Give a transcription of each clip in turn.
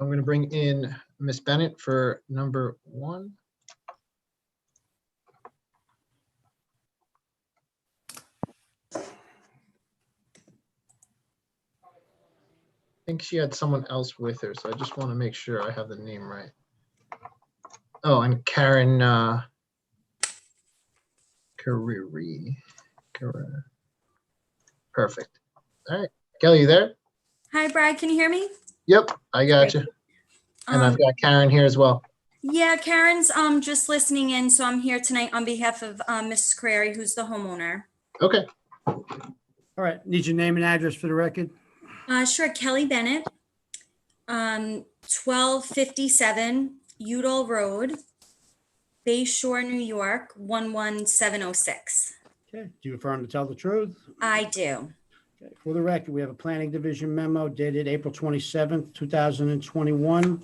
I'm going to bring in Miss Bennett for number 1. I think she had someone else with her, so I just want to make sure I have the name right. Oh, and Karen Carryover. Perfect. All right. Kelly, you there? Hi, Brad. Can you hear me? Yep, I got you. And I've got Karen here as well. Yeah, Karen's just listening in, so I'm here tonight on behalf of Mrs. Crary, who's the homeowner. Okay. All right, need your name and address for the record? Sure, Kelly Bennett, 1257 Udall Road, Bay Shore, New York, 11706. Okay, do you affirm to tell the truth? I do. Okay, for the record, we have a planning division memo dated April 27th, 2021.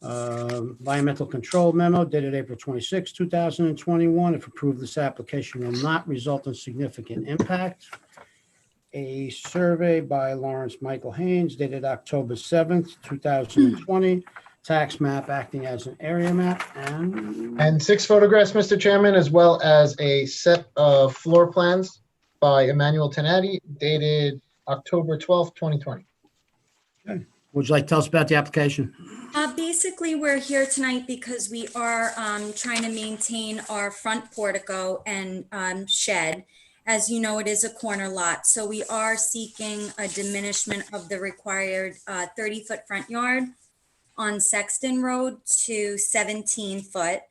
Environmental control memo dated April 26, 2021. If approved, this application will not result in significant impact. A survey by Lawrence Michael Haynes dated October 7th, 2020. Tax map acting as an area map And 6 photographs, Mr. Chairman, as well as a set of floor plans by Emmanuel Tenatti dated October 12th, 2020. Would you like to tell us about the application? Basically, we're here tonight because we are trying to maintain our front portico and shed. As you know, it is a corner lot, so we are seeking a diminishment of the required 30-foot front yard on Sexton Road to 17 foot.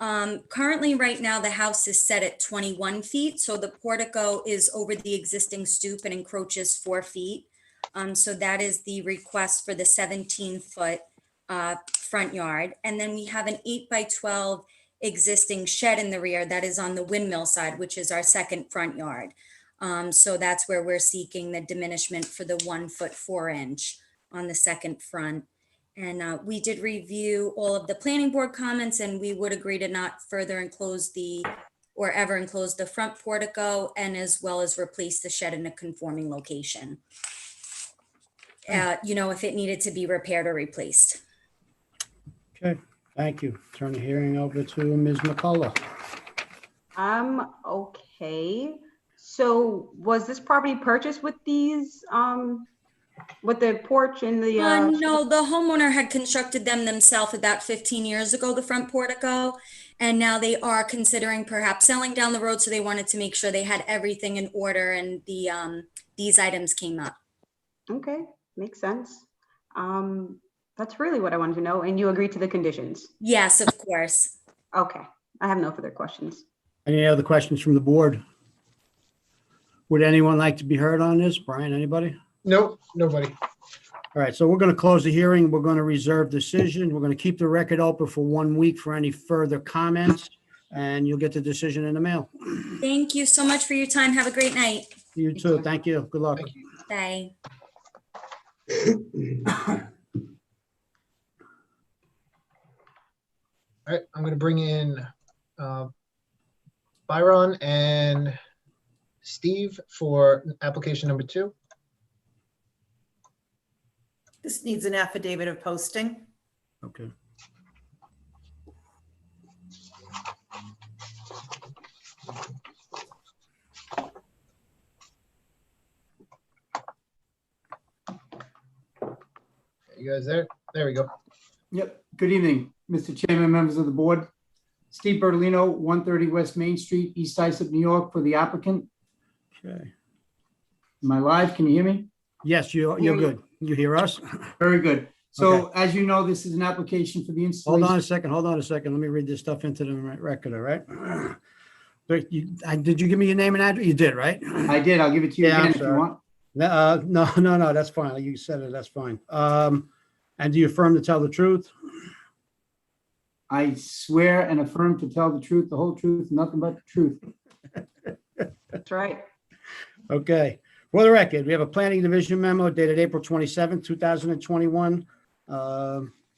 Currently, right now, the house is set at 21 feet, so the portico is over the existing stoop and encroaches 4 feet. So that is the request for the 17-foot front yard. And then we have an 8x12 existing shed in the rear that is on the windmill side, which is our second front yard. So that's where we're seeking the diminishment for the 1 foot 4 inch on the second front. And we did review all of the planning board comments, and we would agree to not further enclose or ever enclose the front portico, and as well as replace the shed in a conforming location. If it needed to be repaired or replaced. Okay, thank you. Turn the hearing over to Ms. McCullough. Okay. So was this property purchased with these, with the porch and the? No, the homeowner had constructed them themselves about 15 years ago, the front portico. And now they are considering perhaps selling down the road. So they wanted to make sure they had everything in order, and these items came up. Okay, makes sense. That's really what I wanted to know. And you agreed to the conditions? Yes, of course. Okay, I have no further questions. Any other questions from the board? Would anyone like to be heard on this? Brian, anybody? Nope, nobody. All right, so we're going to close the hearing. We're going to reserve decision. We're going to keep the record open for 1 week for any further comments, and you'll get the decision in the mail. Thank you so much for your time. Have a great night. You too. Thank you. Good luck. Thank you. Bye. All right, I'm going to bring in Byron and Steve for application number 2. This needs an affidavit of posting. Okay. You guys there? There we go. Yep. Good evening, Mr. Chairman, members of the board. Steve Bertolino, 130 West Main Street, East Islip, New York, for the applicant. Okay. Am I live? Can you hear me? Yes, you're good. You hear us? Very good. So Okay. as you know, this is an application for the Hold installation. on a second. Hold on a second. Let me read this stuff into the record, all right? Did you give me your name and address? You did, right? I did. I'll give it to you Yeah, I'm again if you sorry. want. No, that's fine. You said it, that's fine. And do you affirm to tell the truth? I swear and affirm to tell the truth, the whole truth, nothing but the truth. That's right. Okay. For the record, we have a planning division memo dated April 27, 2021.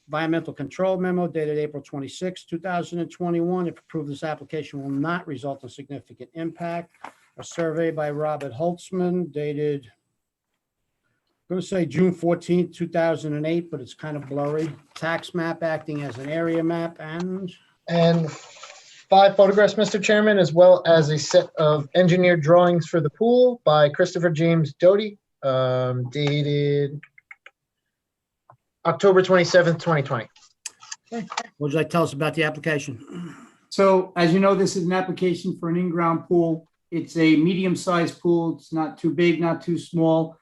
Environmental control memo dated April 26, 2021. If approved, this application will not result in significant impact. A survey by Robert Holtzman dated Going to say June 14th, 2008, but it's kind of blurry. Tax map acting as an area map and And 5 photographs, Mr. Chairman, as well as a set of engineered drawings for the pool by Christopher James Doty, dated October 27th, 2020. what would you like to tell us about the application? So as you know, this is an application for an in-ground pool. It's a medium-sized pool. It's not too big, not too small.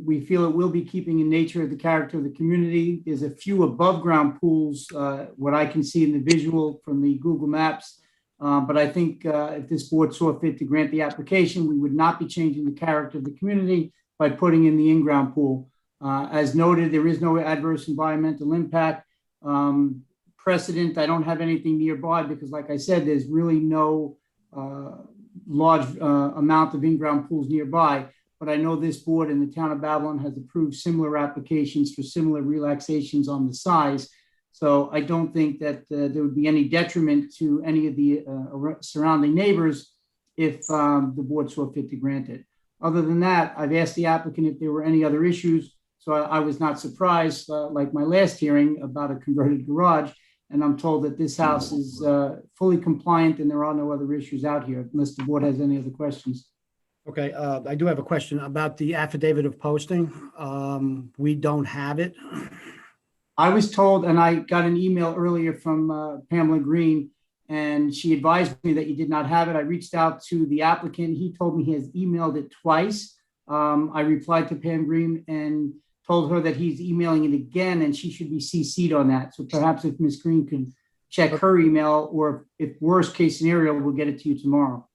We feel it will be keeping in nature the character of the community. There's a few above-ground pools, what I can see in the visual from the Google Maps. But I think if this board saw fit to grant the application, we would not be changing the character of the community by putting in the in-ground pool. As noted, there is no adverse environmental impact. Precedent, I don't have anything nearby because, like I said, there's really no large amount of in-ground pools nearby. But I know this board in the town of Babylon has approved similar applications for similar relaxations on the size. So I don't think that there would be any detriment to any of the surrounding neighbors if the board saw fit to grant it. Other than that, I've asked the applicant if there were any other issues. So I was not surprised, like my last hearing about a converted garage. And I'm told that this house is fully compliant and there are no other issues out here, unless the board has any other questions. Okay, I do have a question about the affidavit of posting. We don't have it. I was told, and I got an email earlier from Pamela Green, and she advised me that you did not have it. I reached out to the applicant. He told me he has emailed it twice. I replied to Pam Green and told her that he's emailing it again, and she should be CC'd on that. So perhaps if Ms. Green could check her email, or if worst case scenario, we'll get it to you tomorrow.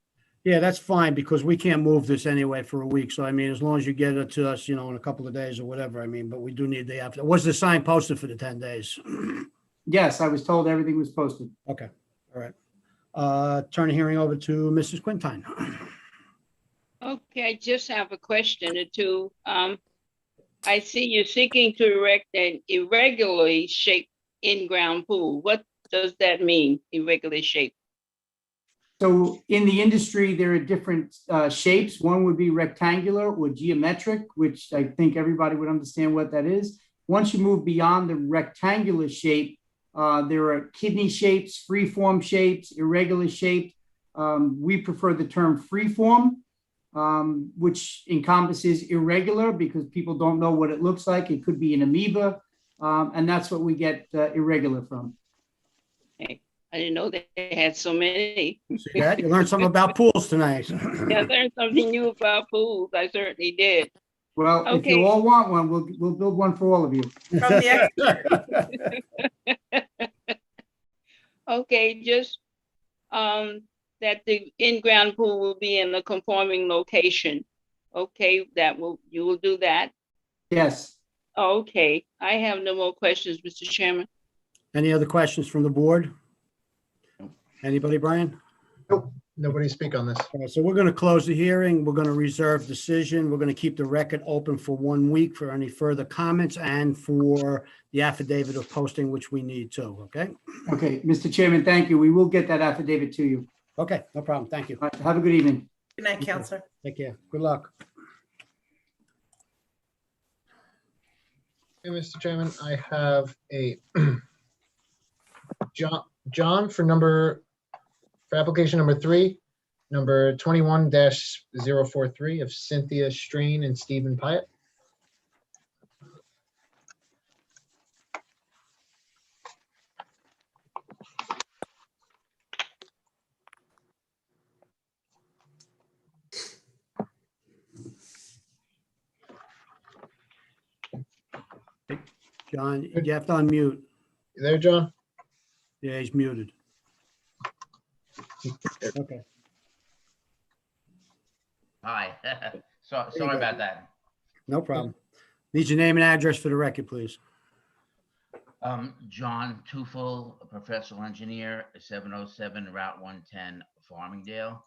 Yeah, that's fine because we can't move this anyway for a week. So I mean, as long as you get it to us, in a couple of days or whatever, I mean, but we do need the affidavit. Was the sign posted for the 10 days? Yes, I was told everything was posted. Okay, all right. Turn the hearing over to Mrs. Quintine. Okay, I just have a question or two. I see you're seeking to erect an irregularly shaped in-ground pool. What does that mean, irregularly shaped? So in the industry, there are different shapes. One would be rectangular or geometric, which I think everybody would understand what that is. Once you move beyond the rectangular shape, there are kidney shapes, freeform shapes, irregular shaped. We prefer the term freeform, which encompasses irregular because people don't know what it looks like. It could be an amoeba, and that's what we get irregular from. Okay. I didn't know they had so many. See that? You learned something about pools tonight. Yeah, I learned something new about pools. I certainly did. Well, if you all want one, we'll build one for all of you. From the Okay, just that the in-ground pool will be in a conforming location. Okay, you will do that. Yes. Okay, I have no more questions, Mr. Chairman. Any other questions from the board? Anybody, Brian? Nope, nobody speak on this. All right, so we're going to close the hearing. We're going to reserve decision. We're going to keep the record open for 1 week for any further comments and for the affidavit of posting, which we need too, okay? Okay, Mr. Chairman, thank you. We will get that affidavit to you. Okay, no problem. Thank you. All right, have a good evening. Good night, Counselor. Take care. Good luck. Hey, Mr. Chairman, I have a John for application number 3, number 21-043 of Cynthia Strain and Stephen Pyatt. John, you have to unmute. You there, John? Yeah, he's muted. Okay. Hi. Sorry go. about that. No problem. Need your name and address for the record, please. John Tufel, a professional engineer, 707 Route 110, Farmingdale.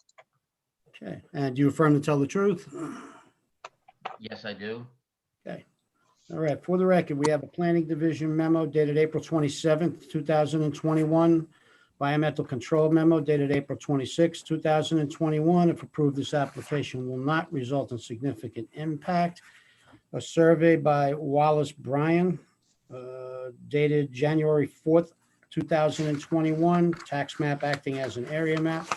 Okay. And do you affirm to tell the truth? Yes, I do. Okay. All right. For the record, we have a planning division memo dated April 27th, 2021. Environmental control memo dated April 26, 2021. If approved, this application will not result in significant impact. a survey by Wallace Bryan, dated January 4th, 2021, tax map acting as an area map,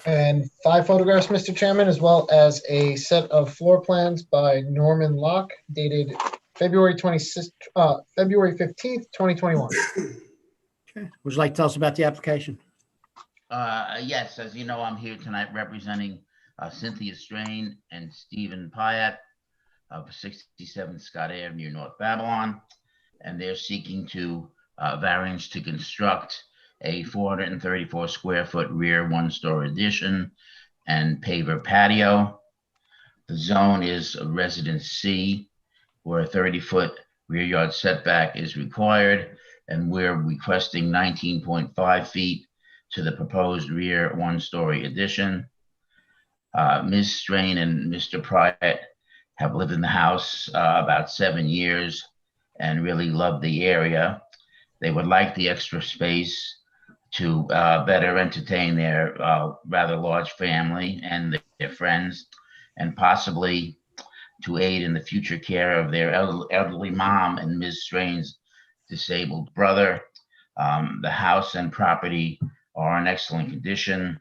And 5 photographs, Mr. Chairman, as well as a set of floor plans by Norman Locke dated February 15th, 2021. okay. Would you like to tell us about the application? Yes, as you know, I'm here tonight representing Cynthia Strain and Stephen Pyatt of 67 Scott Avenue, North Babylon, and they're seeking to variance to construct a 434 square foot rear one-story addition and paver patio. The zone is Residence C, where a 30-foot rear yard setback is required, and we're requesting 19.5 feet to the proposed rear one-story addition. Ms. Strain and Mr. Pryatt have lived in the house about 7 years and really love the area. They would like the extra space to better entertain their rather large family and their friends, and possibly to aid in the future care of their elderly mom and Ms. Strain's disabled brother. The house and property are in excellent condition.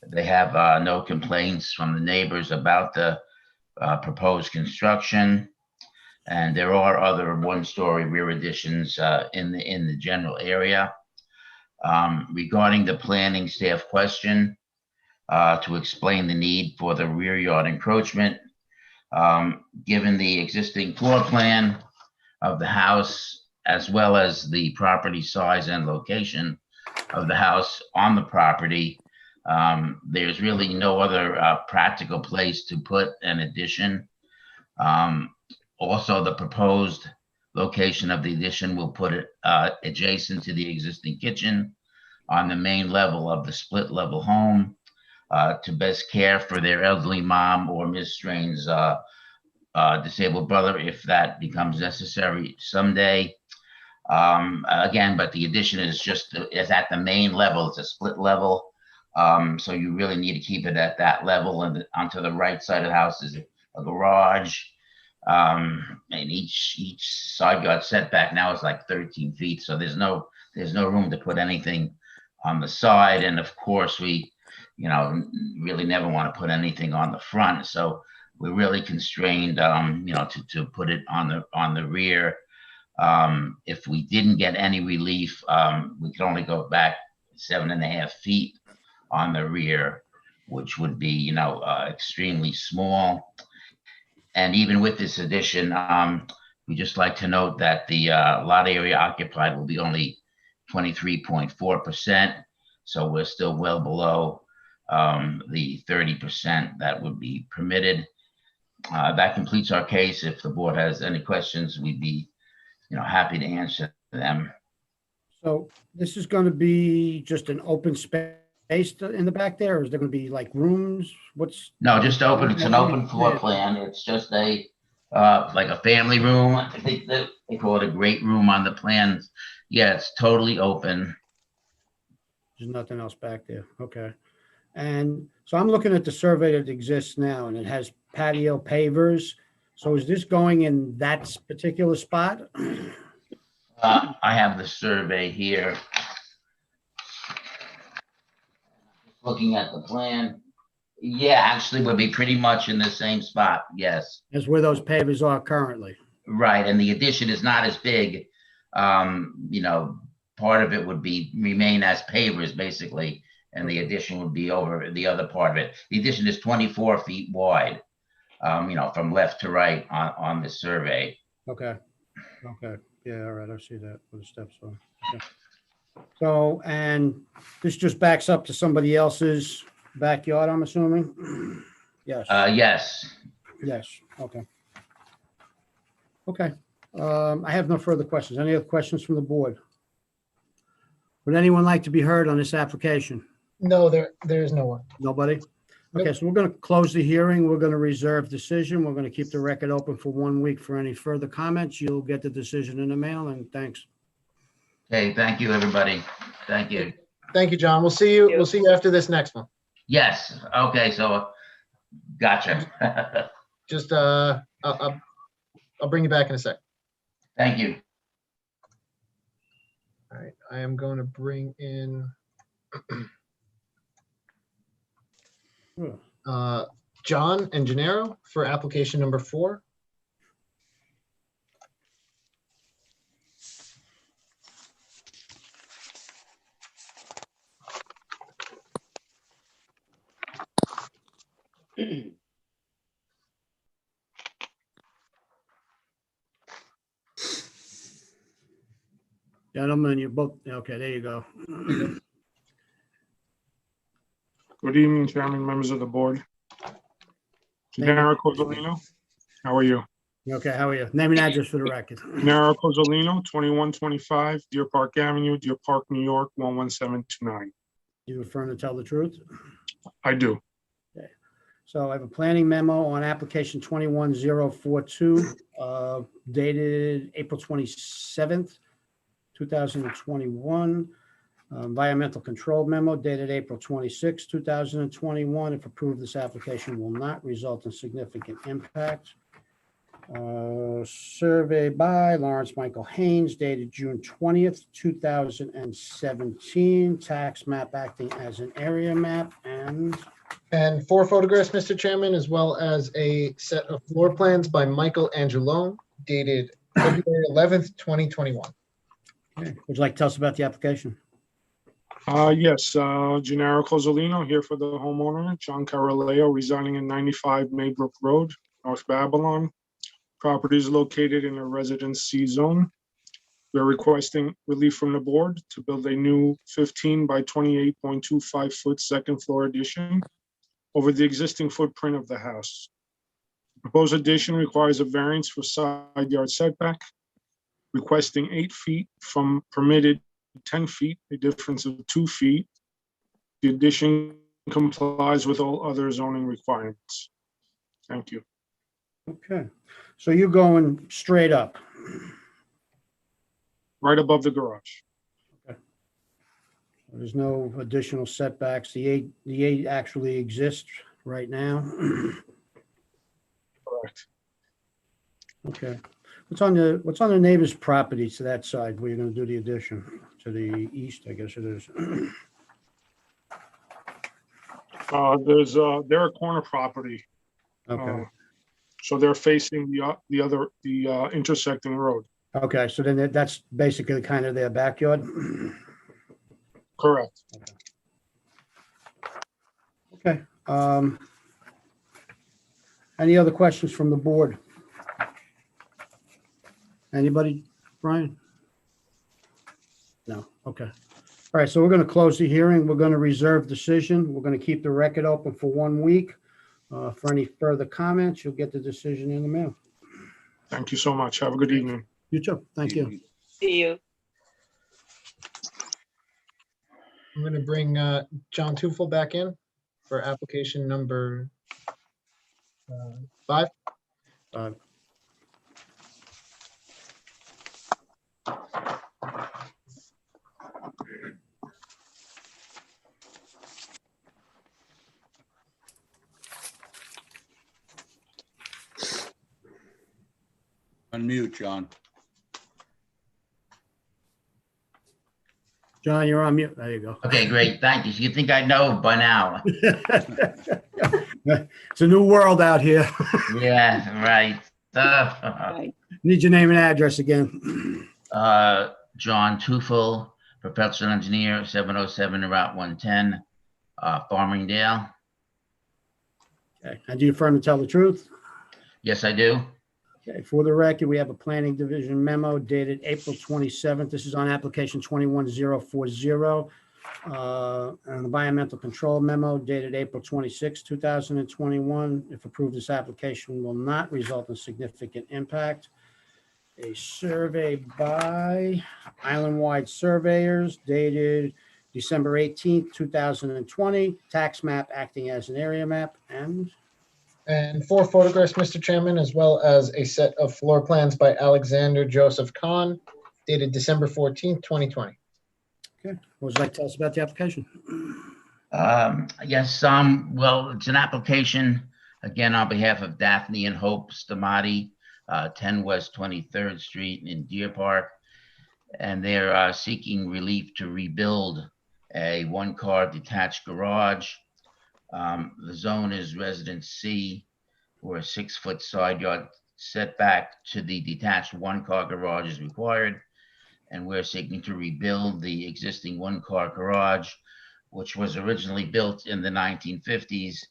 They have no complaints from the neighbors about the proposed construction. And there are other one-story rear additions in the general area. Regarding the planning staff question, to explain the need for the rear yard encroachment, given the existing floor plan of the house, as well as the property size and location of the house on the property, there's really no other practical place to put an addition. Also, the proposed location of the addition will put it adjacent to the existing kitchen on the main level of the split level home to best care for their elderly mom or Ms. Strain's disabled brother if that becomes necessary someday. Again, but the addition is at the main level. It's a split level. So you really need to keep it at that level, and onto the right side of the house is a garage. And each side yard setback now is like 13 feet. So there's no room to put anything on the side. And of course we, really never want to put anything on the front. So we're really constrained, to put it on the rear. If we didn't get any relief, we could only go back 7.5 feet on the rear, which would be, extremely small. And even with this addition, we just like to note that the lot area occupied will be only 23.4%. So we're still well below the 30% that would be permitted. That completes our case. If the board has any questions, we'd be, happy to answer them. So this is going to be just an open space in the back there, or is there going to be like rooms? No, just open. It's an open floor plan. It's just like a family room. I think that they call it a great room on the plans. Yeah, it's totally open. There's nothing else back there. Okay. And so I'm looking at the survey that exists now, and it has patio pavers. So is this going in that particular spot? I have the survey here. Looking at the plan. Yeah, actually would be pretty much in the same spot. Yes. As where those pavers are currently. Right. And the addition is not as big. Part of it would remain as pavers basically. And the addition would be over the other part of it. The addition is 24 feet wide, from left to right on the survey. Okay. Okay. Yeah. All right. I see that where the steps are. Okay. So, and this just backs up to somebody else's backyard, I'm assuming? Yes. Yes. Yes. Okay. Okay. I have no further questions. Any other questions from the board? Would anyone like to be heard on this application? No, there is no one. Nobody? Okay, so we're going to close the hearing. We're going to reserve decision. We're going to keep the record open for 1 week for any further comments. You'll get the decision in the mail, and thanks. Okay, thank you, everybody. Thank you. Thank you, John. We'll see you. We'll see you after this next one. Yes. Okay, so gotcha. Just I'll bring you back in a sec. Thank you. All right, I am going to bring in John and Gennaro for application number 4. Gentlemen, you both, okay, there you go. Good evening, Chairman, members of the board. Gennaro Cozzolino, how are you? Okay, how are you? Name and address for the record. Gennaro Cozzolino, 2125 Deer Park Avenue, Deer Park, New York, 11729. You affirm to tell the truth? I do. So I have a planning memo on application 21042, dated April 27th, 2021. Environmental control memo dated April 26, 2021. If approved, this application will not result in significant impact. Survey by Lawrence Michael Haynes dated June 20th, 2017. Tax map acting as an area map and 4 photographs, Mr. Chairman, as well as a set of floor plans by Michael Angelone dated February 11th, 2021. okay. Would you like to tell us about the application? Yes, Gennaro Cozzolino here for the homeowner, John Carryover, residing in 95 Maybrook Road, North Babylon. Property is located in a Residence C zone. We're requesting relief from the board to build a new 15 by 28.25 foot second floor addition over the existing footprint of the house. Proposed addition requires a variance for side yard setback, requesting 8 feet from permitted 10 feet, a difference of 2 feet. The addition complies with all other zoning requirements. Thank you. Okay, so you're going straight up. Right above the garage. There's no additional setbacks. The eight actually exists right now. Correct. Okay. What's on the neighbor's property to that side where you're gonna do the addition? To the east, I guess it is. They're a corner property. Okay, So they're facing the intersecting road. okay, so then that's basically kind of their backyard? Correct. Okay. Any other questions from the board? Anybody, Brian? No, okay. All right, so we're going to close the hearing. We're going to reserve decision. We're going to keep the record open for 1 week. For any further comments, you'll get the decision in the mail. Thank you so much. Have a good evening. You too. Thank you. See you. I'm going to bring John Tufel back in for application number 5. Unmute, John. John, you're on mute. There you go. Okay, great. Thank you. You think I know by now? It's a new world out here. Yeah, right. Need your name and address again. John Tufel, professional engineer, 707 Route 110, Farmingdale. Okay. And do you affirm to tell the truth? Yes, I do. Okay, for the record, we have a planning division memo dated April 27th. This is on application 21040. An environmental control memo dated April 26, 2021. If approved, this application will not result in significant impact. A survey by Island-wide surveyors dated December 18th, 2020. Tax map acting as an area map and 4 photographs, Mr. Chairman, as well as a set of floor plans by Alexander Joseph Kahn dated December 14th, 2020. okay. What would you like to tell us about the application? Yes, well, it's an application, again, on behalf of Daphne and Hope Stamati 10 West 23rd Street in Deer Park. And they're seeking relief to rebuild a one-car detached garage. The zone is Residence C, where a 6-foot side yard setback to the detached one-car garage is required. And we're seeking to rebuild the existing one-car garage, which was originally built in the 1950s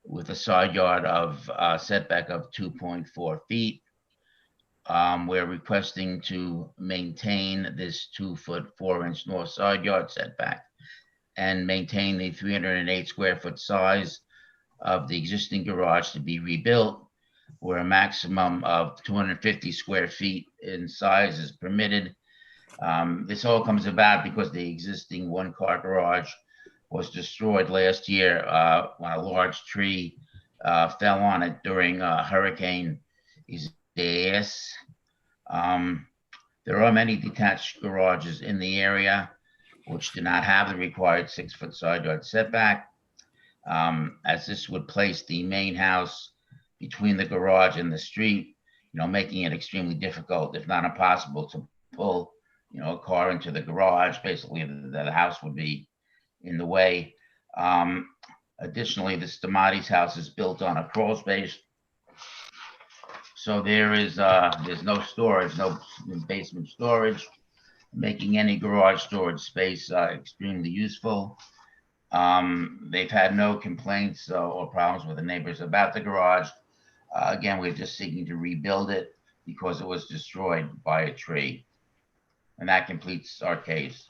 with a side yard of setback of 2.4 feet. We're requesting to maintain this 2-foot 4-inch north side yard setback and maintain the 308 square foot size of the existing garage to be rebuilt, where a maximum of 250 square feet in size is permitted. This all comes about because the existing one-car garage was destroyed last year when a large tree fell on it during Hurricane Isaias. There are many detached garages in the area which do not have the required 6-foot side yard setback, as this would place the main house between the garage and the street, making it extremely difficult, if not impossible, to pull, a car into the garage. Basically, the house would be in the way. Additionally, the Stamati's house is built on a crawl space, so there's no storage, no basement storage, making any garage storage space extremely useful. They've had no complaints or problems with the neighbors about the garage. Again, we're just seeking to rebuild it because it was destroyed by a tree. And that completes our case.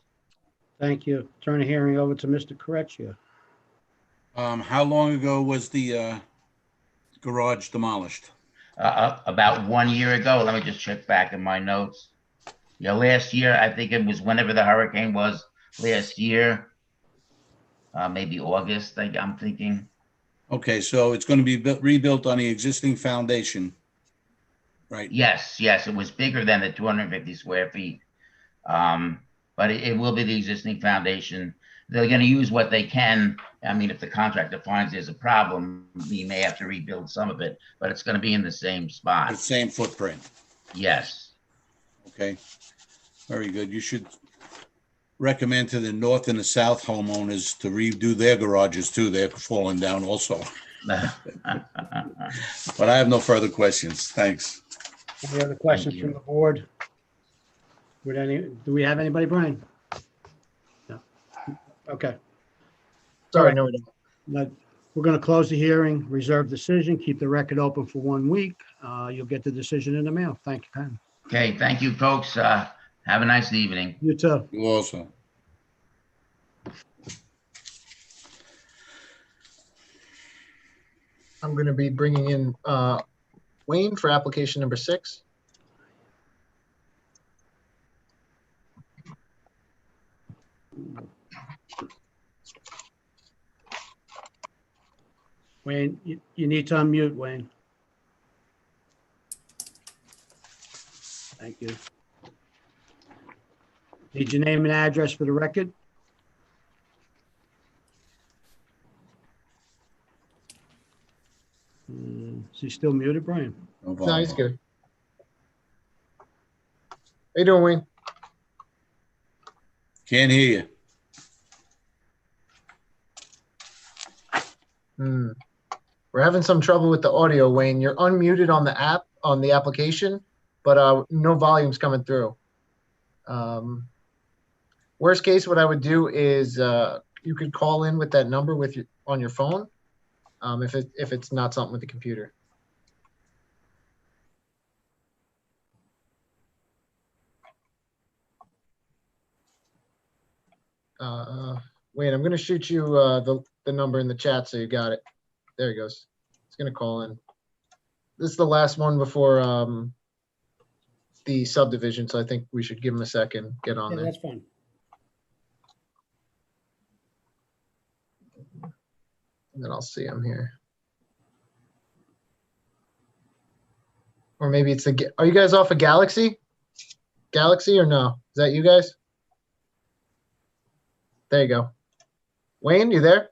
Thank you. Turn the hearing over to Mr. Correcchio. How long ago was the garage demolished? About 1 year ago. Let me just check back in my notes. Last year, I think it was whenever the hurricane was last year, maybe August, I'm thinking. Okay, so it's going to be rebuilt on the existing foundation, right? Yes, it was bigger than the 250 square feet. But it will be the existing foundation. They're going to use what they can. I mean, if the contractor finds there's a problem, he may have to rebuild some of it, but it's going to be in the same spot. The same footprint. Yes. Okay, very good. You should recommend to the north and the south homeowners to redo their garages too. They're falling down also. But I have no further questions. Thanks. Any other questions from the board? Do we have anybody, Brian? No. Okay. Sorry, no, we don't. Now, we're going to close the hearing, reserve decision, keep the record open for 1 week. You'll get the decision in the mail. Thank you, Ken. Okay, thank you, folks. Have a nice evening. You too. You also. I'm going to be bringing in Wayne for application number 6. Wayne, you need to unmute, Wayne. Thank you. Need your name and address for the record? Is he still muted, Brian? No, he's good. How you doing, Wayne? Can't hear you. We're having some trouble with the audio, Wayne. You're unmuted on the app, on the application, but no volume's coming through. Worst case, what I would do is you could call in with that number on your phone, if it's not something with the computer. Wayne, I'm going to shoot you the number in the chat so you got it. There he goes. He's going to call in. This is the last one before the subdivision, so I think we should give him a second, get on there. That's fine. And then I'll see him here. Or maybe it's are you guys off of Galaxy? Galaxy or no? Is that you guys? There you go. Wayne, you there?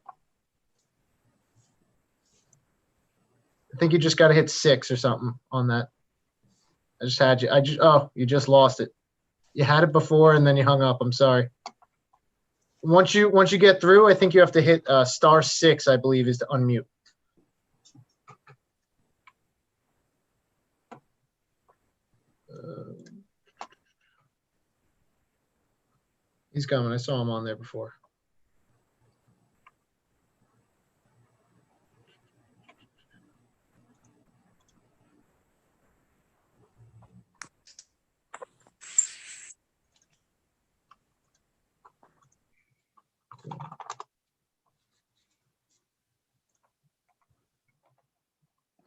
I think you just got to hit 6 or something on that. I just had you. Oh, you just lost it. You had it before and then you hung up. I'm sorry. Once you get through, I think you have to hit *6, I believe, is to unmute. He's coming. I saw him on there before.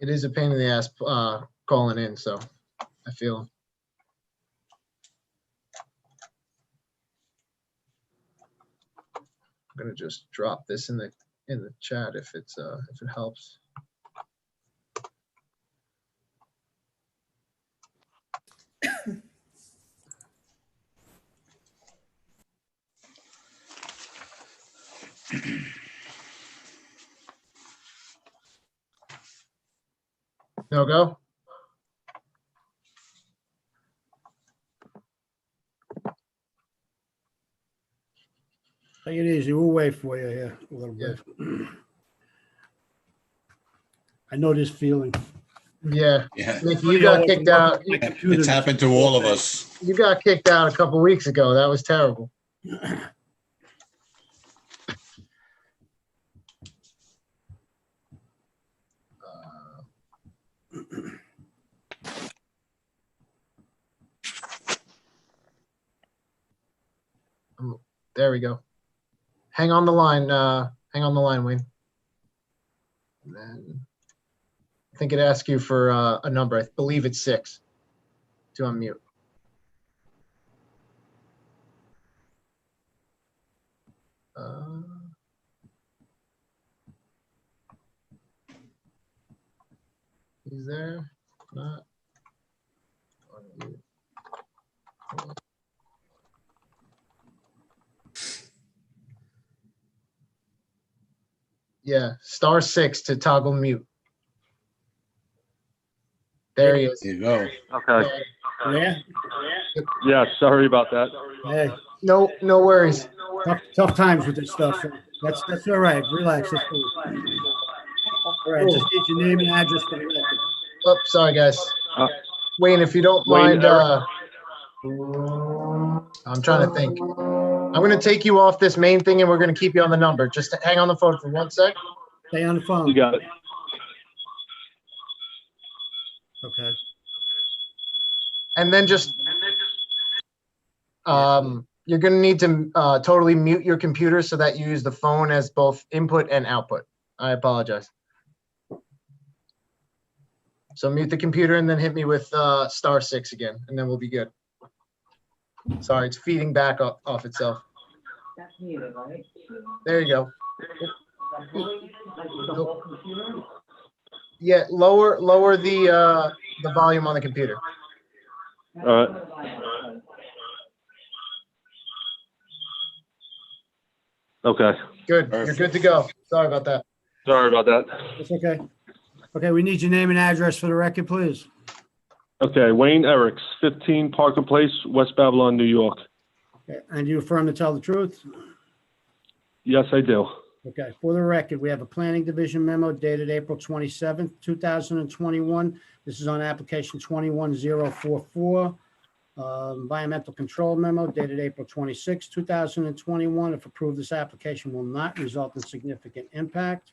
It is a pain in the ass calling in, so I feel him. I'm gonna just drop this in the chat if it helps. No go? Take it easy. We'll wait for you here a little bit. I know this feeling. Yeah. Yeah, Nick, you got kicked out. it's happened to all of us. You got kicked out a couple weeks ago. That was terrible. There we go. Hang on the line. Hang on the line, Wayne. And then I think it asks you for a number. I believe it's 6 to unmute. He's there. Not. Unmute. Yeah, *6 to toggle mute. There he is. There you go. Okay. Yeah. Yeah, sorry about that. Hey, No worries. tough times with this stuff. So that's all right. Relax. That's cool. All right. Just get your name and address for the record. Oh, sorry, guys. Wayne, if you don't Wayne mind, I'm trying to think. I'm going to take you off this main thing and we're going to keep you on the number. Just hang on the phone for 1 sec. Stay on the phone. You got it. Okay. And then just, you're going to need to totally mute your computer so that you use the phone as both input and output. I apologize. So mute the computer and then hit me with *6 again, and then we'll be good. Sorry, it's feeding back off itself. That's muted, right? There you go. Like the whole computer? Yeah, lower the volume on the computer. All right. Okay. Good. You're good to go. Sorry about that. Sorry about that. It's okay. Okay, we need your name and address for the record, please. Okay, Wayne Eriks, 15 Parker Place, West Babylon, New York. Okay, and you affirm to tell the truth? Yes, I do. Okay, for the record, we have a planning division memo dated April 27th, 2021. This is on application 21044. Environmental control memo dated April 26, 2021. If approved, this application will not result in significant impact.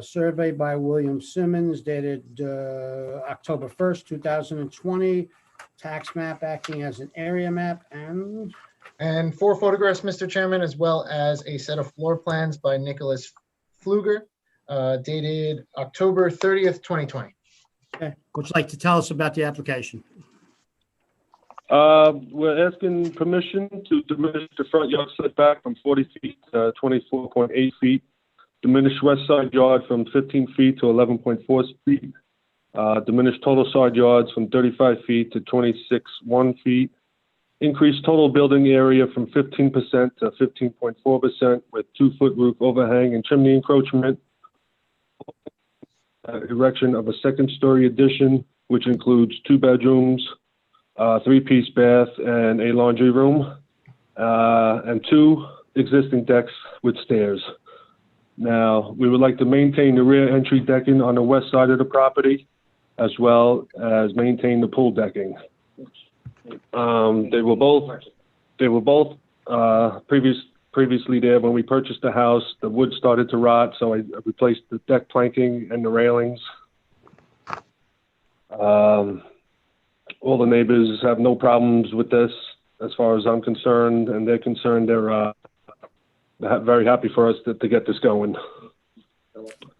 Survey by William Simmons dated October 1st, 2020. Tax map acting as an area map and 4 photographs, Mr. Chairman, as well as a set of floor plans by Nicholas Pfluger, dated October 30th, 2020. Okay, would you like to tell us about the application? We're asking permission to diminish the front yard setback from 40 feet to 24.8 feet. Diminish west side yard from 15 feet to 11.4 feet. Diminish total side yards from 35 feet to 26.1 feet. Increase total building area from 15% to 15.4% with 2-foot roof overhang and chimney encroachment. Erection of a second-story addition which includes 2 bedrooms, 3-piece bath, and a laundry room, and 2 existing decks with stairs. Now, we would like to maintain the rear entry decking on the west side of the property, as well as maintain the pool decking. They were both previously there when we purchased the house. The wood started to rot, so I replaced the deck planking and the railings. All the neighbors have no problems with this, as far as I'm concerned, and they're concerned. They're very happy for us to get this going,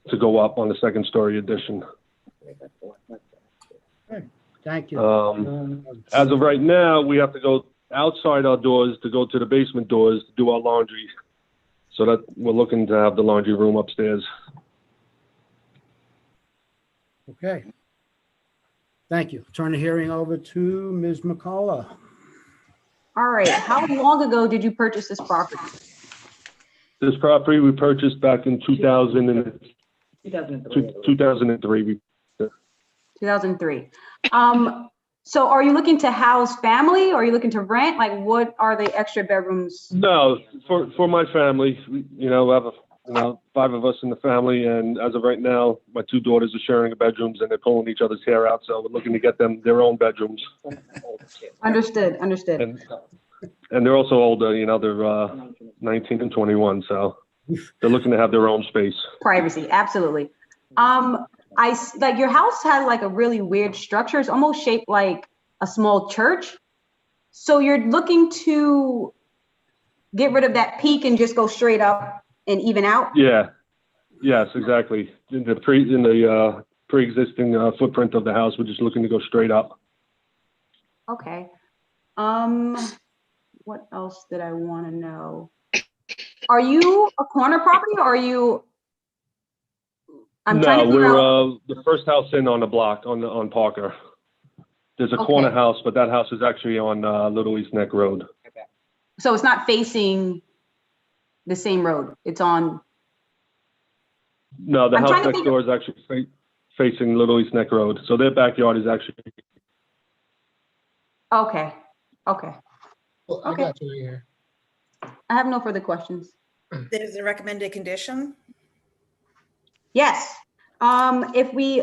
to go up on the second-story addition. Thank you. As of right now, we have to go outside our doors to go to the basement doors to do our laundry. So that we're looking to have the laundry room upstairs. Okay. Thank you. Turn the hearing over to Ms. McCullough. All right, how long ago did you purchase this property? This property we purchased back in 2003. 2003. So are you looking to house family, or are you looking to rent? Like, what are the extra bedrooms? No, for my family, we have 5 of us in the family, and as of right now, my 2 daughters are sharing bedrooms, and they're pulling each other's hair out. So we're looking to get them their own bedrooms. Understood. And they're also older. They're 19 and 21, so they're looking to have their own space. Privacy, absolutely. Like your house had like a really weird structure. It's almost shaped like a small church. So you're looking to get rid of that peak and just go straight up and even out? Yeah. Yes, exactly. In the pre-existing footprint of the house, we're just looking to go straight up. Okay. What else did I want to know? Are you a corner property, or are you? No, we're the first house in on the block on Parker. There's a corner house, but that house is actually on Little East Neck Road. So it's not facing the same road. It's on. No, the house next door is actually facing Little East Neck Road. So their backyard is actually. Okay. Well, I got you right here. I have no further questions. There's a recommended condition? Yes. If we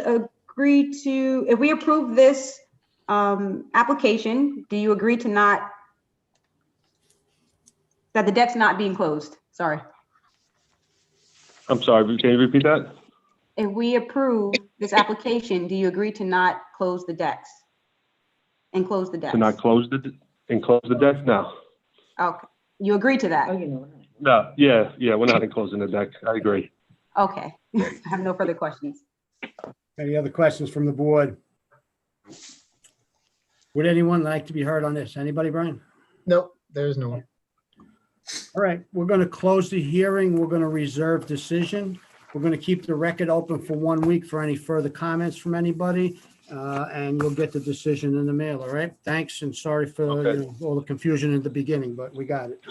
approve this application, do you agree to that the deck's not being closed? Sorry. I'm sorry, can you repeat that? If we approve this application, do you agree to not close the decks? And close the decks? To not close the deck? No. Okay. You agree to that? No, yeah, we're not enclosing the deck. I agree. Okay. I have no further questions. Any other questions from the board? Would anyone like to be heard on this? Anybody, Brian? Nope, there's no one. All right, we're going to close the hearing. We're going to reserve decision. We're going to keep the record open for 1 week for any further comments from anybody, and you'll get the decision in the mail, all right? Thanks, and sorry for all the confusion in the beginning, but we got it.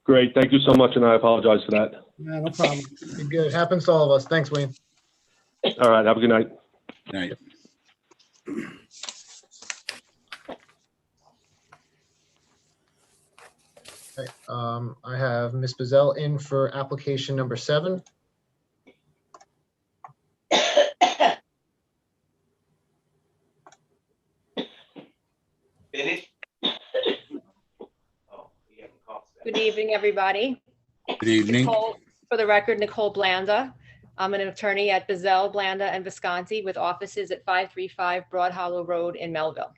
Great, thank you so much, and I apologize for that. Yeah, no problem. You're good. Happens to all of us. Thanks, Wayne. All right, have a good night. Night. Okay, I have Ms. Bazell in for application number 7. Good evening, everybody. Good evening. For the record, Nicole Blanda. I'm an attorney at Bazell, Blanda, and Visconti with offices at 535 Broad Hollow Road in Melville.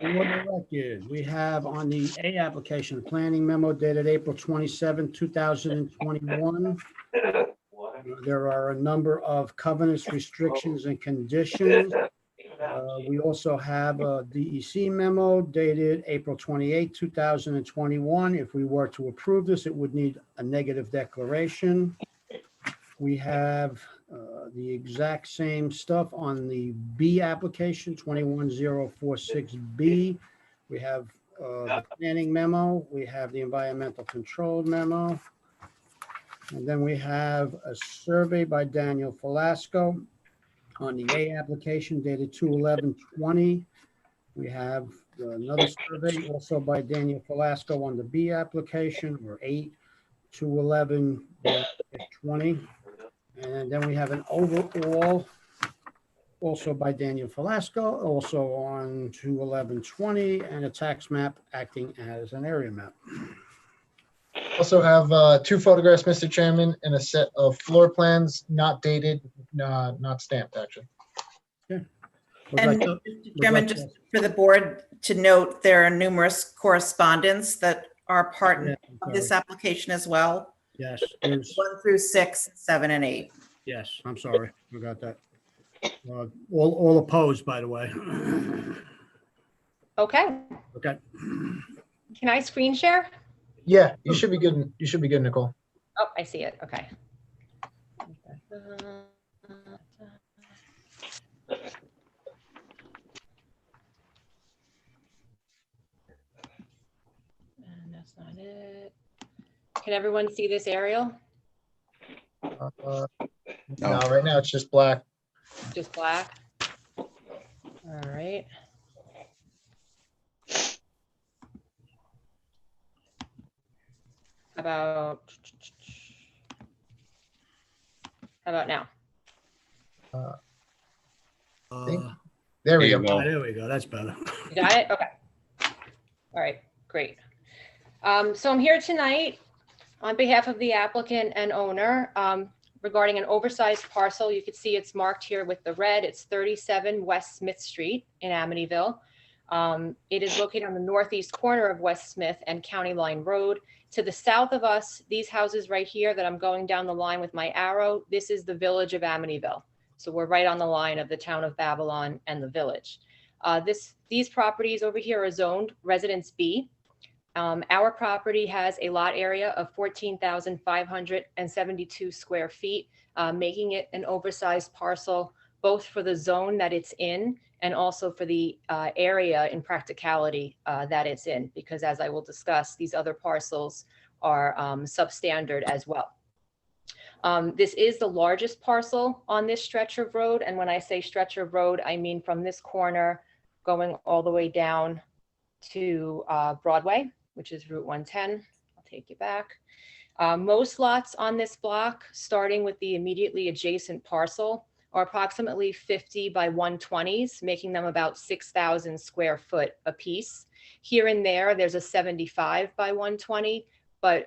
And what the record, we have on the A application, a planning memo dated April 27, 2021. There are a number of covenants, restrictions, and conditions. We also have a DEC memo dated April 28, 2021. If we were to approve this, it would need a negative declaration. We have the exact same stuff on the B application, 21046B. We have the planning memo. We have the environmental control memo. And then we have a survey by Daniel Velasco On the A application dated 2/11/20, we have another survey also by Daniel Velasco on the B application, or 8/2/11/20. And then we have an overall also by Daniel Velasco, also on 2/11/20, and a tax map acting as an area map. Also have 2 photographs, Mr. Chairman, and a set of floor plans, not dated, not stamped, actually. Would And like to- Mr. Chairman, just for the board to note, there are numerous correspondence that are part Yeah, of this sorry. application as well. Yes, there's, 1 through 6, 7, and 8. yes, I'm sorry, forgot that. All opposed, by the way. Okay, Okay. can I screen share? Yeah, you should be good. You should be good, Nicole. Oh, I see it, okay. And that's not it. Can everyone see this aerial? No, right now it's just black. Just black? All right. How about now? There we There go. you go. There we go, that's better. You got it? Okay. All right, great. So I'm here tonight on behalf of the applicant and owner regarding an oversized parcel. You can see it's marked here with the red. It's 37 West Smith Street in Amityville. It is located on the northeast corner of West Smith and County Line Road. To the south of us, these houses right here that I'm going down the line with my arrow, this is the village of Amityville. So we're right on the line of the town of Babylon and the village. These properties over here are zoned Residence B. Our property has a lot area of 14,572 square feet, making it an oversized parcel, both for the zone that it's in and also for the area in practicality that it's in, because as I will discuss, these other parcels are substandard as well. This is the largest parcel on this stretch of road. And when I say stretch of road, I mean from this corner going all the way down to Broadway, which is Route 110. I'll take you back. Most lots on this block, starting with the immediately adjacent parcel, are approximately 50 by 120s, making them about 6,000 square foot apiece. Here and there, there's a 75 by 120, but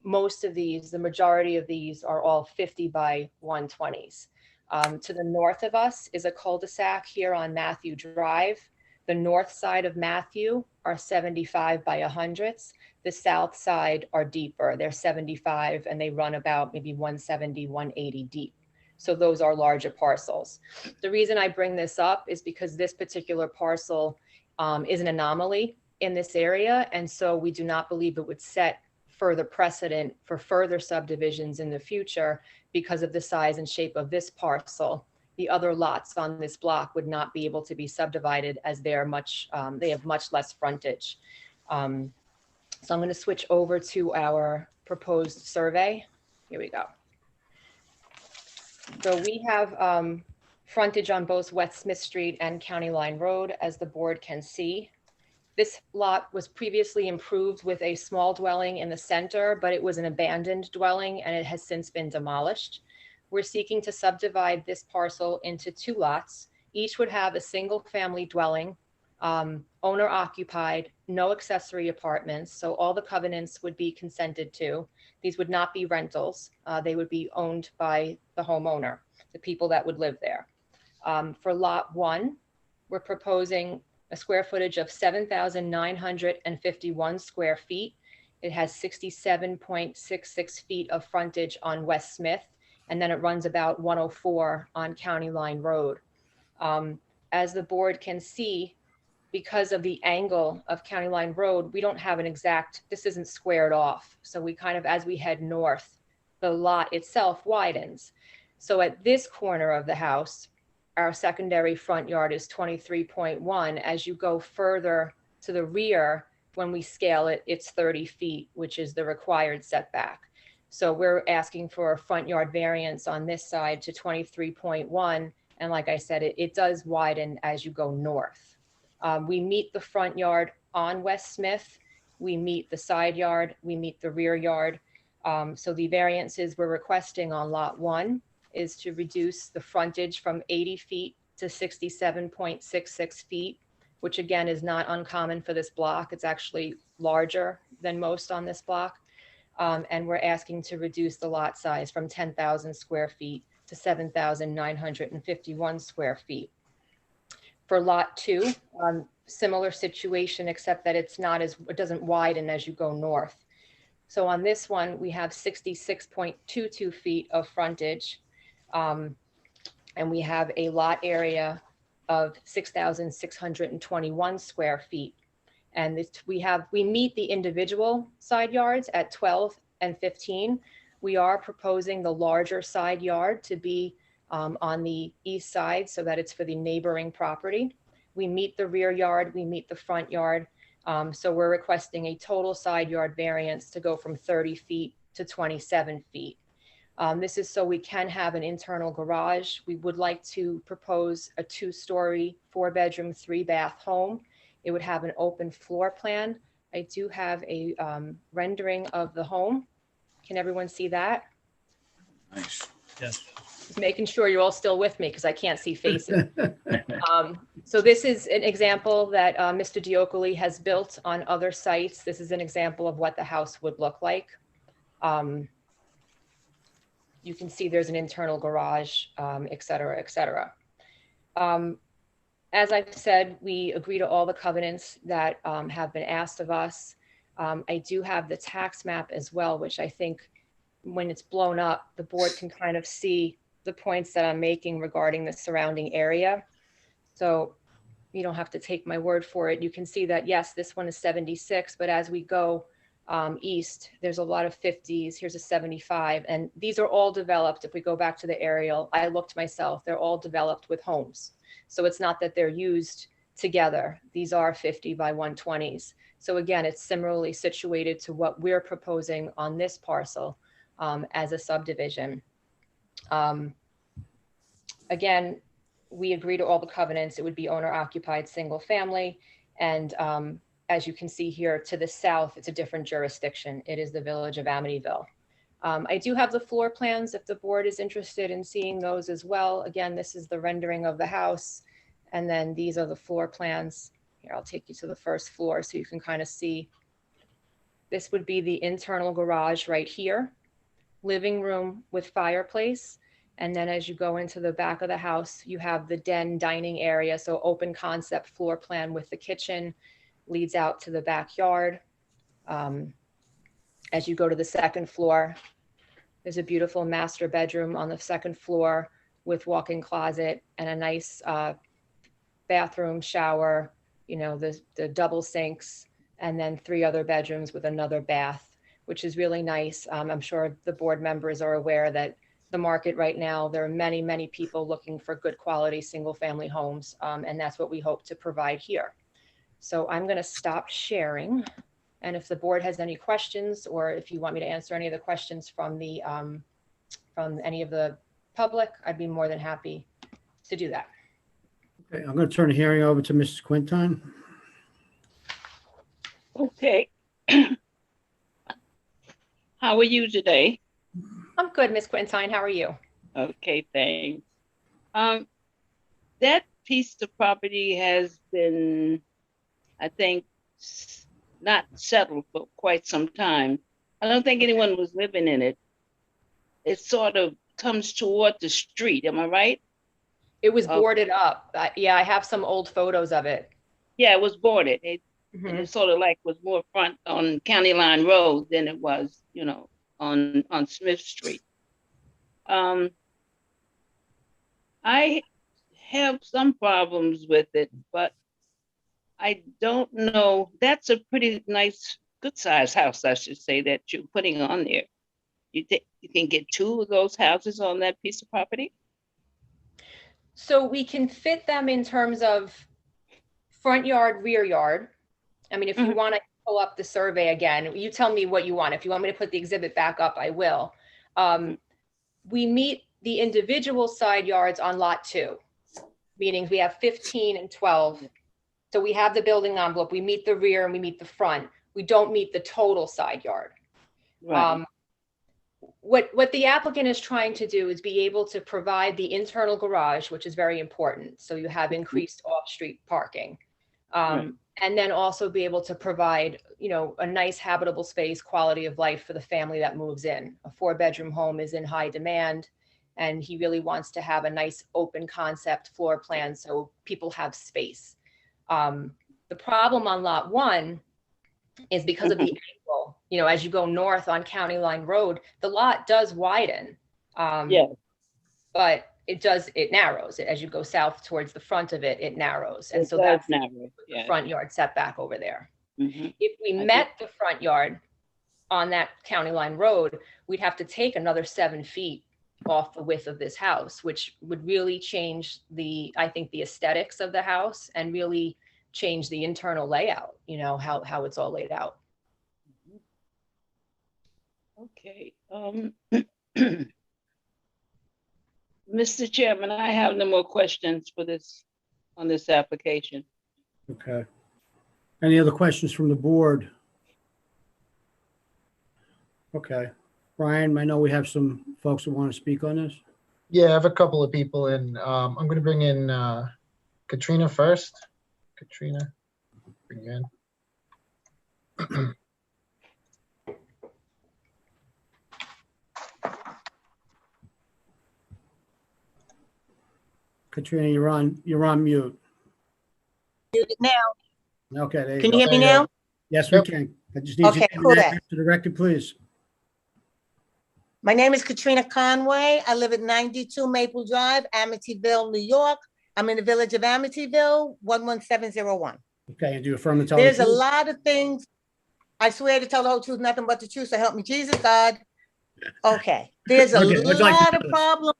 most of these, the majority of these are all 50 by 120s. To the north of us is a cul-de-sac here on Matthew Drive. The north side of Matthew are 75 by 100s. The south side are deeper. They're 75 and they run about maybe 170, 180 deep. So those are larger parcels. The reason I bring this up is because this particular parcel is an anomaly in this area. And so we do not believe it would set further precedent for further subdivisions in the future because of the size and shape of this parcel. The other lots on this block would not be able to be subdivided as they have much less frontage. So I'm going to switch over to our proposed survey. Here we go. So we have frontage on both West Smith Street and County Line Road, as the board can see. This lot was previously improved with a small dwelling in the center, but it was an abandoned dwelling and it has since been demolished. We're seeking to subdivide this parcel into 2 lots. Each would have a single family dwelling, owner occupied, no accessory apartments. So all the covenants would be consented to. These would not be rentals. They would be owned by the homeowner, the people that would live there. For lot 1, we're proposing a square footage of 7,951 square feet. It has 67.66 feet of frontage on West Smith, and then it runs about 104 on County Line Road. As the board can see, because of the angle of County Line Road, we don't have an exact, this isn't squared off. So we kind of, as we head north, the lot itself widens. So at this corner of the house, our secondary front yard is 23.1. As you go further to the rear, when we scale it, it's 30 feet, which is the required setback. So we're asking for a front yard variance on this side to 23.1 And like I said, it does widen as you go north. We meet the front yard on West Smith. We meet the side yard. We meet the rear yard. So the variances we're requesting on lot 1 is to reduce the frontage from 80 feet to 67.66 feet, which again is not uncommon for this block. It's actually larger than most on this block. And we're asking to reduce the lot size from 10,000 square feet to 7,951 square feet. For lot 2, similar situation, except that it doesn't widen as you go north. So on this one, we have 66.22 feet of frontage, and we have a lot area of 6,621 square feet. And we meet the individual side yards at 12 and 15. We are proposing the larger side yard to be on the east side so that it's for the neighboring property. We meet the rear yard, we meet the front yard. So we're requesting a total side yard variance to go from 30 feet to 27 feet. This is so we can have an internal garage. We would like to propose a 2-story, 4-bedroom, 3-bath home. It would have an open floor plan. I do have a rendering of the home. Can everyone see that? Nice. Yes. Just making sure you're all still with me because I can't see faces. So this is an example that Mr. Diocoli has built on other sites. This is an example of what the house would look like. You can see there's an internal garage, et cetera, et cetera. As I've said, we agree to all the covenants that have been asked of us. I do have the tax map as well, which I think when it's blown up, the board can kind of see the points that I'm making regarding the surrounding area. So you don't have to take my word for it. You can see that, yes, this one is 76, but as we go east, there's a lot of 50s. Here's a 75, and these are all developed. If we go back to the aerial, I looked myself, they're all developed with homes. So it's not that they're used together. These are 50 by 120s. So again, it's similarly situated to what we're proposing on this parcel as a subdivision. Again, we agree to all the covenants. It would be owner occupied, single family. And as you can see here to the south, it's a different jurisdiction. It is the village of Amityville. I do have the floor plans if the board is interested in seeing those as well. Again, this is the rendering of the house. And then these are the floor plans. Here, I'll take you to the first floor so you can kind of see. This would be the internal garage right here, living room with fireplace. And then as you go into the back of the house, you have the den dining area. So open concept floor plan with the kitchen leads out to the backyard. As you go to the second floor, there's a beautiful master bedroom on the second floor with walk-in closet and a nice bathroom, shower, you know, the double sinks, and then 3 other bedrooms with another bath, which is really nice. I'm sure the board members are aware that the market right now, there are many, many people looking for good quality single family homes. And that's what we hope to provide here. So I'm going to stop sharing. And if the board has any questions, or if you want me to answer any of the questions from the from any of the public, I'd be more than happy to do that. Okay, I'm going to turn the hearing over to Mrs. Quintine. Okay. How are you today? I'm good, Ms. Quintine. How are you? Okay, thanks. That piece of property has been, I think, not settled for quite some time. I don't think anyone was living in it. It sort of comes toward the street. Am I right? It was boarded up. Yeah, I have some old photos of it. Yeah, it was boarded. It sort of like was more front on County Line Road than it was, you know, on Smith Street. I have some problems with it, but I don't know. That's a pretty nice, good sized house, I should say, that you're putting on there. You think you can get 2 of those houses on that piece of property? So we can fit them in terms of front yard, rear yard. I mean, if you want to pull up the survey again, you tell me what you want. If you want me to put the exhibit back up, I will. We meet the individual side yards on lot 2, meaning we have 15 and 12. So we have the building envelope, we meet the rear and we meet the front. We don't meet the total side yard. Right. What the applicant is trying to do is be able to provide the internal garage, which is very important. So you have increased off-street parking. Right. And then also be able to provide, you know, a nice habitable space, quality of life for the family that moves in. A 4-bedroom home is in high demand, and he really wants to have a nice open concept floor plan so people have space. The problem on lot 1 is because of the angle, you know, as you go north on County Line Road, the lot does widen. Yeah. But it narrows. As you go south towards the front of it, it narrows. And It so does that's narrow, the yeah. front yard setback over there. Mhm. If we I met the front yard on that County Line Road, we'd have to take another 7 feet off the width of this house, which would really change I think the aesthetics of the house and really change the internal layout, you know, how it's all laid out. Okay. Mr. Chairman, I have no more questions for this, on this application. Okay. Any other questions from the board? Okay. Brian, I know we have some folks that want to speak on this. Yeah, I have a couple of people in. I'm going to bring in Katrina first. Katrina, bring you in. Katrina, you're on mute. Muted now. Okay, there you Can go. you hear me now? Yes, we can. I just need you Okay, to cool. name to the record, please. My name is Katrina Conway. I live at 92 Maple Drive, Amityville, New York. I'm in the village of Amityville, 11701. Okay, and do you affirm to tell the There's a truth? lot of things. I swear to tell the whole truth, nothing but the truth. So help me, Jesus, God. Okay. There's a Okay, I'd like to lot of know this. problems.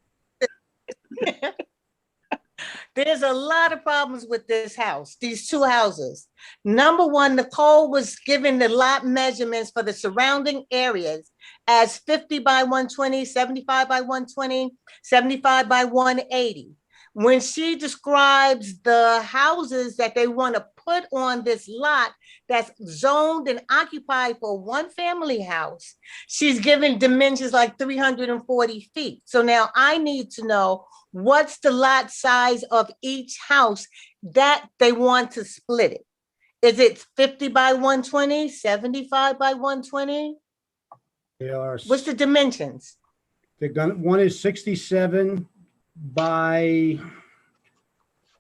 There's a lot of problems with this house, these two houses. Number one, Nicole was given the lot measurements for the surrounding areas as 50 by 120, 75 by 120, 75 by 180. When she describes the houses that they want to put on this lot that's zoned and occupied for one family house, she's given dimensions like 340 feet. So now I need to know what's the lot size of each house that they want to split it. Is it 50 by 120, 75 by 120? They are. What's the dimensions? One is 67 by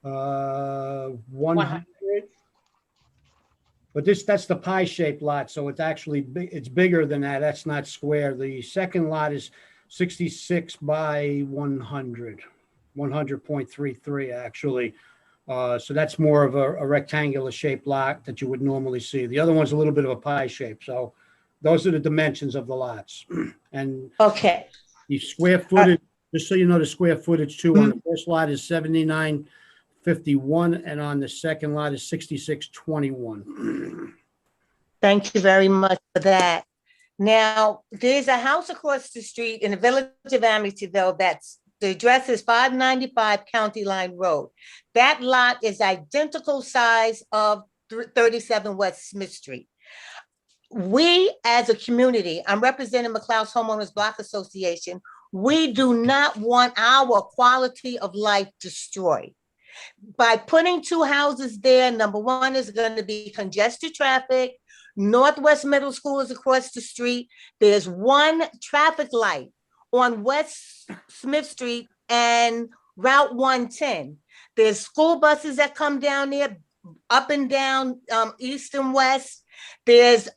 100. But that's the pie-shaped lot, so it's actually big. It's bigger than that. That's not square. The second lot is 66 by 100, 100.33 actually. So that's more of a rectangular shaped lot that you would normally see. The other one's a little bit of a pie shape. So those are the dimensions of the lots. And okay, the square footage, just so you know, the square footage too, on the first lot is 7951 and on the second lot is 6621. thank you very much for that. Now, there's a house across the street in the village of Amityville that's, the address is 595 County Line Road. That lot is identical size of 37 West Smith Street. We, as a community, I'm representing McLeod's Homeowners Block Association, we do not want our quality of life destroyed. By putting two houses there, number one is going to be congested traffic. Northwest Middle School is across the street. There's one traffic light on West Smith Street and Route 110. There's school buses that come down there, up and down, east and west. There's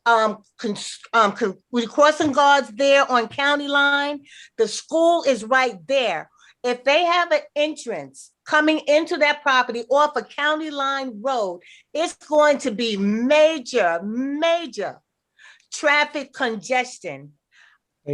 crossing guards there on County Line. The school is right there. If they have an entrance coming into that property off of County Line Road, it's going to be major, major traffic congestion.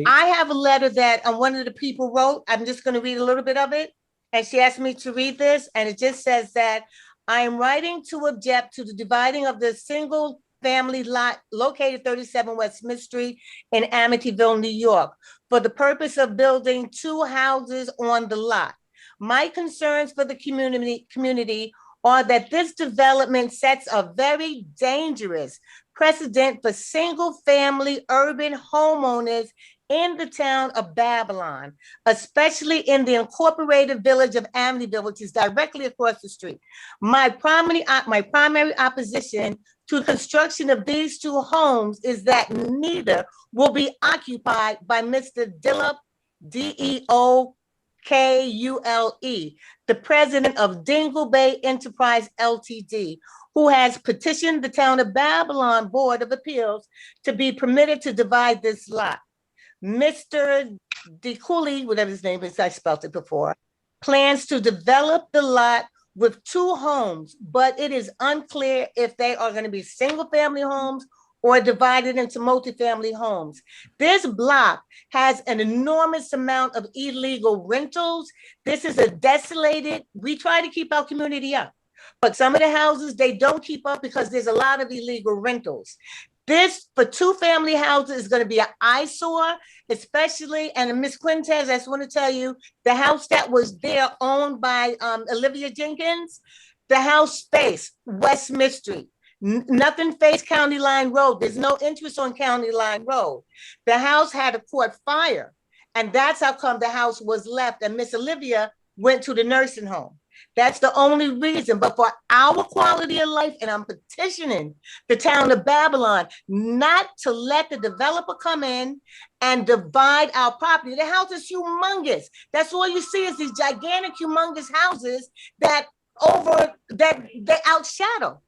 I have a letter that one of the people wrote. I'm just going to read a little bit of it. And she asked me to read this. And it just says that I am writing to object to the dividing of the single family lot located 37 West Smith Street in Amityville, New York, for the purpose of building 2 houses on the lot. My concerns for the community are that this development sets a very dangerous precedent for single-family urban homeowners in the town of Babylon, especially in the incorporated village of Amityville, which is directly across the street. My primary opposition to the construction of these 2 homes is that neither will be occupied by Mr. Dillop, Deokule, the president of Dingle Bay Enterprise Ltd., who has petitioned the town of Babylon Board of Appeals to be permitted to divide this lot. Mr. Deokule, whatever his name is, I spelled it before, plans to develop the lot with 2 homes, but it is unclear if they are going to be single-family homes or divided into multifamily homes. This block has an enormous amount of illegal rentals. This is a desolated, we try to keep our community up, but some of the houses, they don't keep up because there's a lot of illegal rentals. This, for 2-family houses, is going to be an eyesore, especially, and Ms. Quintez, I just want to tell you, the house that was there owned by Olivia Jenkins, the house faced West Smith Street. Nothing faced County Line Road. There's no interest on County Line Road. The house had a caught fire, and that's how come the house was left, and Miss Olivia went to the nursing home. That's the only reason. But for our quality of life, and I'm petitioning the town of Babylon not to let the developer come in and divide our property. The house is humongous. That's all you see is these gigantic, humongous houses that they outshadow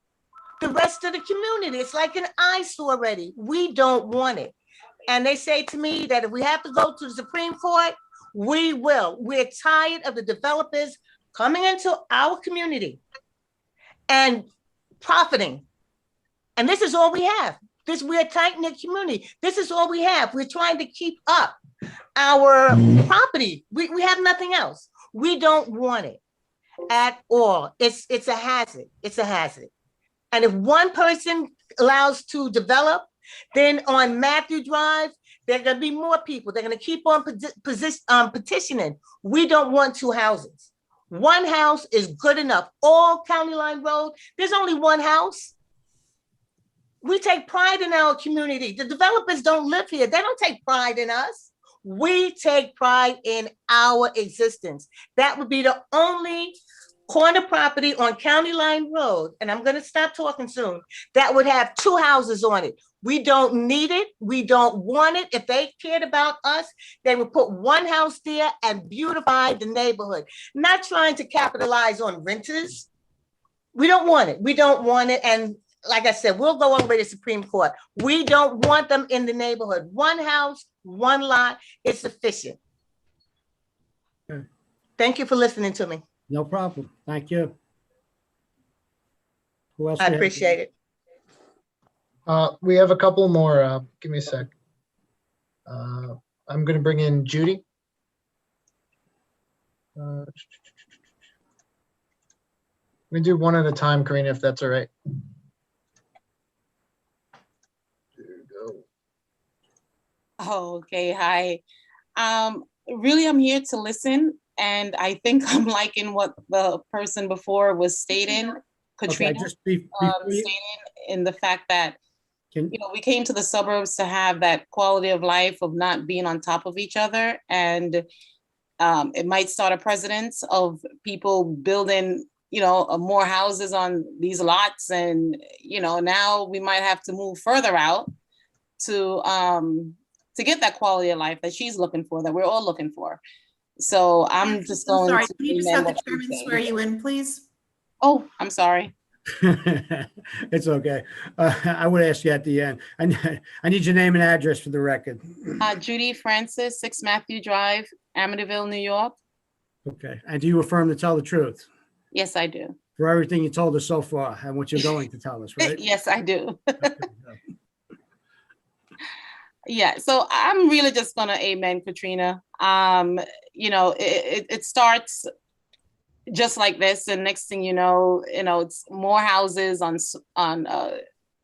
the rest of the community. It's like an eyesore already. We don't want it. And they say to me that if we have to go to the Supreme Court, we will. We're tired of the developers coming into our community and profiting. And this is all we have. We're a tight-knit community. This is all we have. We're trying to keep up our property. We have nothing else. We don't want it at all. It's a hazard. It's a hazard. And if one person allows to develop, then on Matthew Drive, there are going to be more people. They're going to keep on petitioning. We don't want 2 houses. 1 house is good enough. All County Line Road, there's only 1 house. We take pride in our community. The developers don't live here. They don't take pride in us. We take pride in our existence. That would be the only corner property on County Line Road, and I'm going to stop talking soon, that would have 2 houses on it. We don't need it. We don't want it. If they cared about us, they would put 1 house there and beautify the neighborhood, not trying to capitalize on renters. We don't want it. We don't want it. And like I said, we'll go all the way to Supreme Court. We don't want them in the neighborhood. 1 house, 1 lot is sufficient. Okay. Thank you for listening to me. No problem. Thank you. Who else? I appreciate it. We have a couple more. Give me a sec. I'm going to bring in Judy. I'm going to do one at a time, Karina, if that's all right. There you go. Oh, okay. Hi. Really, I'm here to listen. And I think I'm liking what the person before was stating, Katrina, stating in the fact that, we came to the suburbs to have that quality of life of not being on top of each other. And it might start a precedent of people building, more houses on these lots. And, now we might have to move further out to get that quality of life that she's looking for, that we're all looking for. So I'm just going sorry, to. Can you just have the chairman swear you in, please? Oh, I'm sorry. It's okay. I would ask you at the end. I need your name and address for the record. Judy Francis, 6 Matthew Drive, Amityville, New York. Okay. And do you affirm to tell the truth? Yes, I do. For everything you told us so far and what you're going to tell us, right? Yes, I do. Yeah, so I'm really just gonna amen, Katrina. It starts just like this, and next thing you know, it's more houses on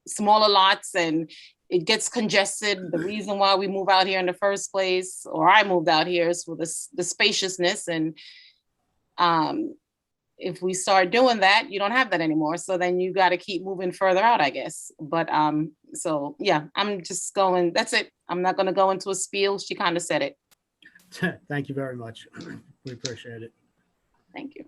smaller lots and it gets congested. The reason why we move out here in the first place, or I moved out here, is for the spaciousness. And if we start doing that, you don't have that anymore. So then you got to keep moving further out, I guess. But so yeah, I'm just going, that's it. I'm not going to go into a spiel. She kind of said it. Thank you very much. We appreciate it. Thank you.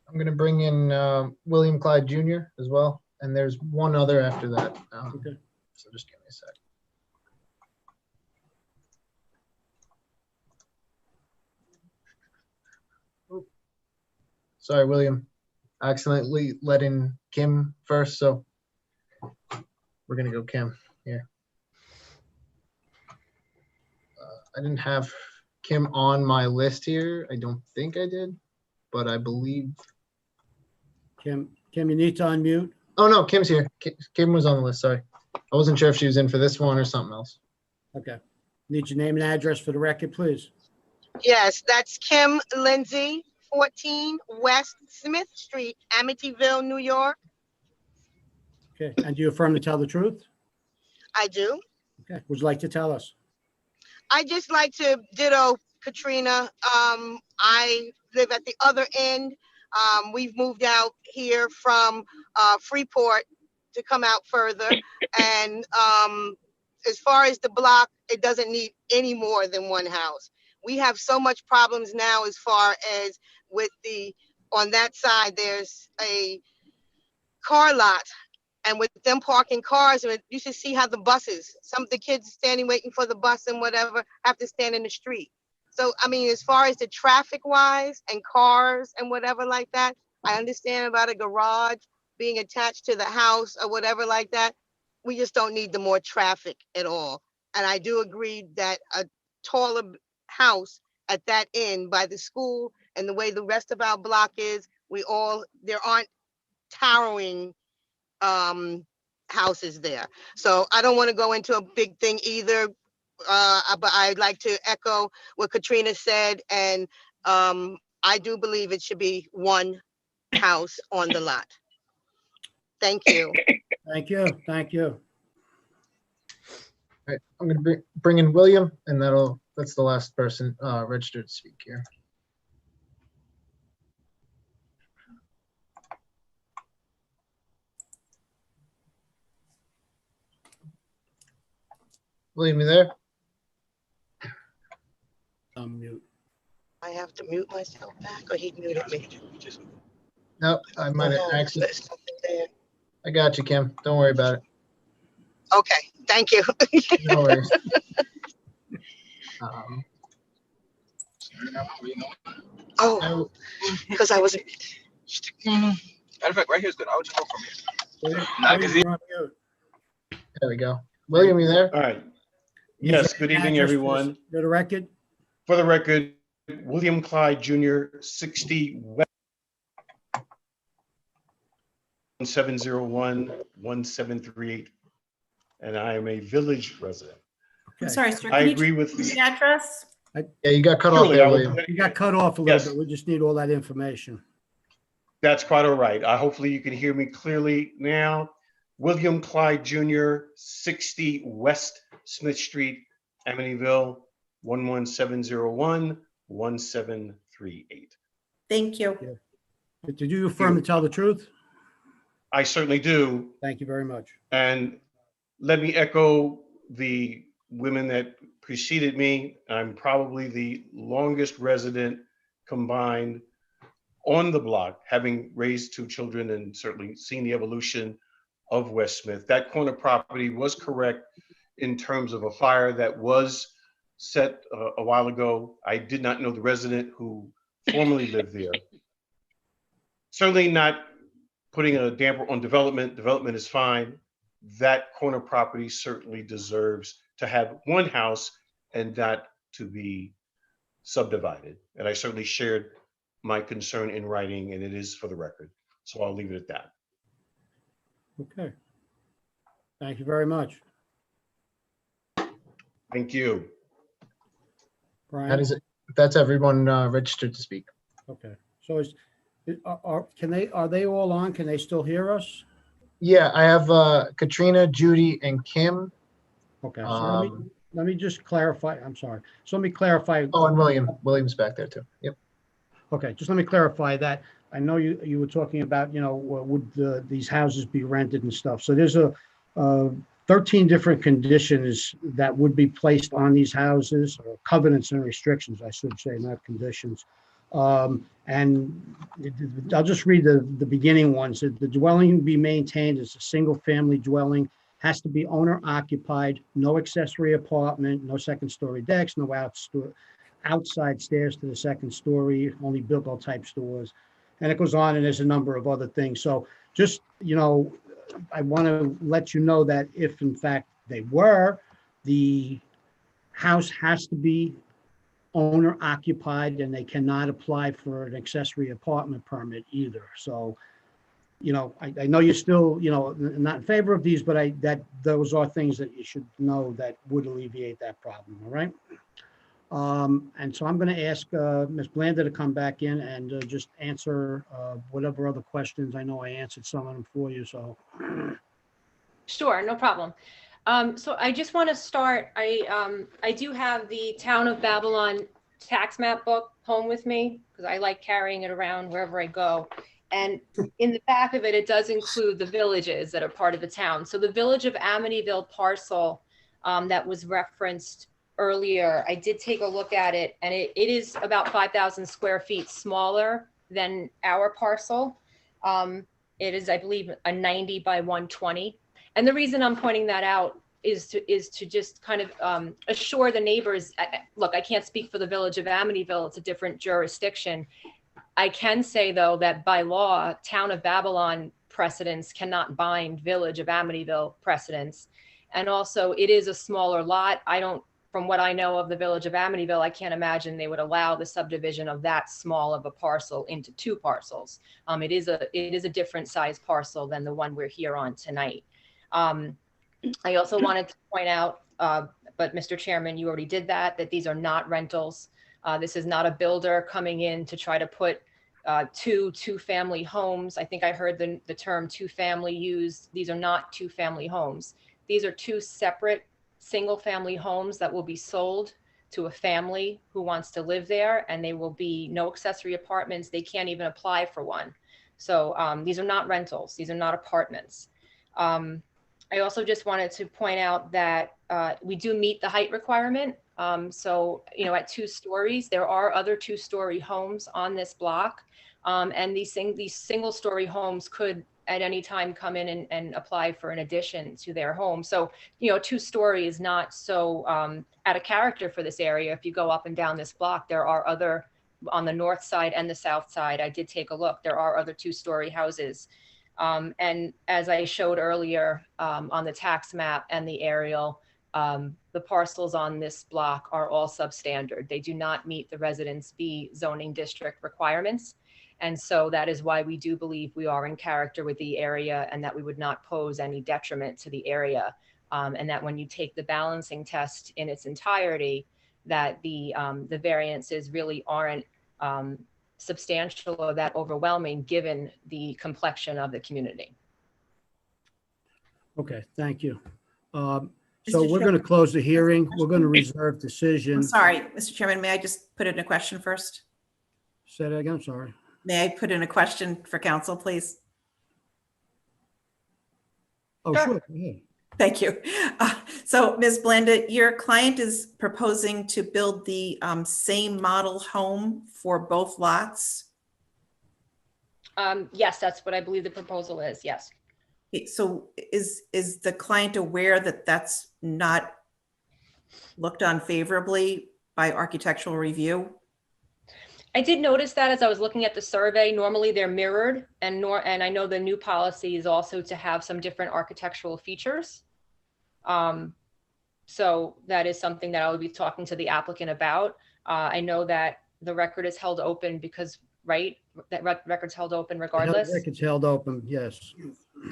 I'm gonna bring in William Clyde Jr. as well, and there's one other after that. Okay. So just give me a sec. Oop. Sorry, William. I accidentally let in Kim first, so we're gonna go Kim here. I didn't have Kim on my list here. I don't think I did, but I believe. Kim, you need to unmute. Oh, no, Kim's here. Kim was on the list, sorry. I wasn't sure if she was in for this one or something else. Okay. Need your name and address for the record, please. Yes, that's Kim Lindsay, 14 West Smith Street, Amityville, New York. Okay. And do you affirm to tell the truth? I do. Okay. Would you like to tell us? I just like to ditto Katrina. I live at the other end. We've moved out here from Freeport to come out further. And as far as the block, it doesn't need any more than one house. We have so much problems now as far as with on that side, there's a car lot. And with them parking cars, you should see how the buses, some of the kids standing waiting for the bus and whatever, have to stand in the street. So, I mean, as far as the traffic wise and cars and whatever like that, I understand about a garage being attached to the house or whatever like that. We just don't need the more traffic at all. And I do agree that a taller house at that end by the school and the way the rest of our block is, there aren't towering houses there. So I don't want to go into a big thing either, but I'd like to echo what Katrina said, and I do believe it should be one house on the lot. Thank you. Thank you. Thank you. All right, I'm gonna bring in William, and that's the last person registered to speak here. William, you there? Unmute. I have to mute myself back, or he muted me. No, I might have accidentally. I got you, Kim. Don't worry about it. Okay, thank you. No worries. Oh, because I was. Matter of fact, right here is good. I would just go from here. There we go. William, you there? All right. Yes, good evening, everyone. For the record? For the record, William Clyde Jr., 60 West 1701-1738, and I am a village resident. I'm sorry, sir. I Can you agree with change the address? Yeah, you got cut off there, William. You got cut off a little bit. We just need all that information. That's quite all right. Hopefully you can hear me clearly now. William Clyde Jr., 60 West Smith Street, Amityville, 11701-1738. Thank you. Did you affirm to tell the truth? I certainly do. Thank you very much. And let me echo the women that preceded me. I'm probably the longest resident combined on the block, having raised two children and certainly seen the evolution of West Smith. That corner property was correct in terms of a fire that was set a while ago. I did not know the resident who formerly lived there. Certainly not putting a damper on development. Development is fine. That corner property certainly deserves to have one house and not to be subdivided. And I certainly shared my concern in writing, and it is for the record. So I'll leave it at that. Okay. Thank you very much. Thank you. Brian? That is it. That's everyone registered to speak. Okay. So are they all on? Can they still hear us? Yeah, I have Katrina, Judy, and Kim. Okay, so let me just clarify. I'm sorry. So let me clarify. Oh, and William. William's back there too. Yep. Okay, just let me clarify that. I know you were talking about, would these houses be rented and stuff. So there's 13 different conditions that would be placed on these houses, or covenants and restrictions, I should say, not conditions. And I'll just read the beginning ones. The dwelling be maintained as a single-family dwelling, has to be owner occupied, no accessory apartment, no second-story decks, no outside stairs to the second story, only built-all type stores. And it goes on, and there's a number of other things. So just, I want to let you know that if in fact they were, the house has to be owner occupied, and they cannot apply for an accessory apartment permit either. So, I know you're still, not in favor of these, but those are things that you should know that would alleviate that problem. All right. And so I'm going to ask Ms. Blanda to come back in and just answer whatever other questions. I know I answered some of them for you, so. Sure, no problem. So I just want to start, I do have the Town of Babylon tax map book home with me because I like carrying it around wherever I go. And in the back of it, it does include the villages that are part of the town. So the village of Amityville parcel that was referenced earlier, I did take a look at it, and it is about 5,000 square feet smaller than our parcel. It is, I believe, a 90 by 120. And the reason I'm pointing that out is to just kind of assure the neighbors, look, I can't speak for the village of Amityville, it's a different jurisdiction. I can say, though, that by law, Town of Babylon precedents cannot bind Village of Amityville precedents. And also, it is a smaller lot. From what I know of the Village of Amityville, I can't imagine they would allow the subdivision of that small of a parcel into two parcels. It is a different size parcel than the one we're here on tonight. I also wanted to point out, but Mr. Chairman, you already did that these are not rentals. This is not a builder coming in to try to put two-family homes. I think I heard the term two-family used. These are not two-family homes. These are two separate single-family homes that will be sold to a family who wants to live there, and they will be no accessory apartments. They can't even apply for one. So these are not rentals. These are not apartments. I also just wanted to point out that we do meet the height requirement. So, at 2 stories, there are other 2-story homes on this block. And these single-story homes could at any time come in and apply for an addition to their home. So, 2-story is not so out of character for this area. If you go up and down this block, there are other, on the north side and the south side, I did take a look, there are other 2-story houses. And as I showed earlier on the tax map and the aerial, the parcels on this block are all substandard. They do not meet the Residence B zoning district requirements. And so that is why we do believe we are in character with the area and that we would not pose any detriment to the area. And that when you take the balancing test in its entirety, that the variances really aren't substantial or that overwhelming given the complexion of the community. Okay, thank you. So we're going to close the hearing. We're going to reserve decision. I'm sorry, Mr. Chairman, may I just put in a question first? Say that again, sorry. May I put in a question for council, please? Oh, sure. Yeah. Thank you. So Ms. Blanda, your client is proposing to build the same model home for both lots? Yes, that's what I believe the proposal is, yes. So is the client aware that that's not looked on favorably by architectural review? I did notice that as I was looking at the survey. Normally they're mirrored, and I know the new policy is also to have some different architectural features. So that is something that I will be talking to the applicant about. I know that the record is held open because, right, that record's held open regardless. The record's held open, yes.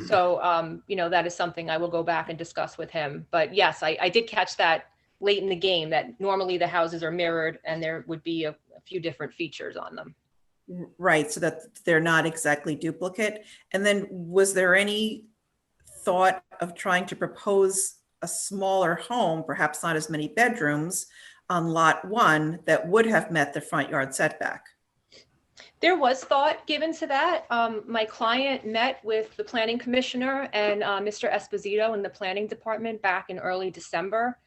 So, that is something I will go back and discuss with him. But yes, I did catch that late in the game, that normally the houses are mirrored and there would be a few different features on them. Right, so that they're not exactly duplicate. And then was there any thought of trying to propose a smaller home, perhaps not as many bedrooms, on lot 1 that would have met the front yard setback? There was thought given to that. My client met with the planning commissioner and Mr. Esposito in the planning department back in early December.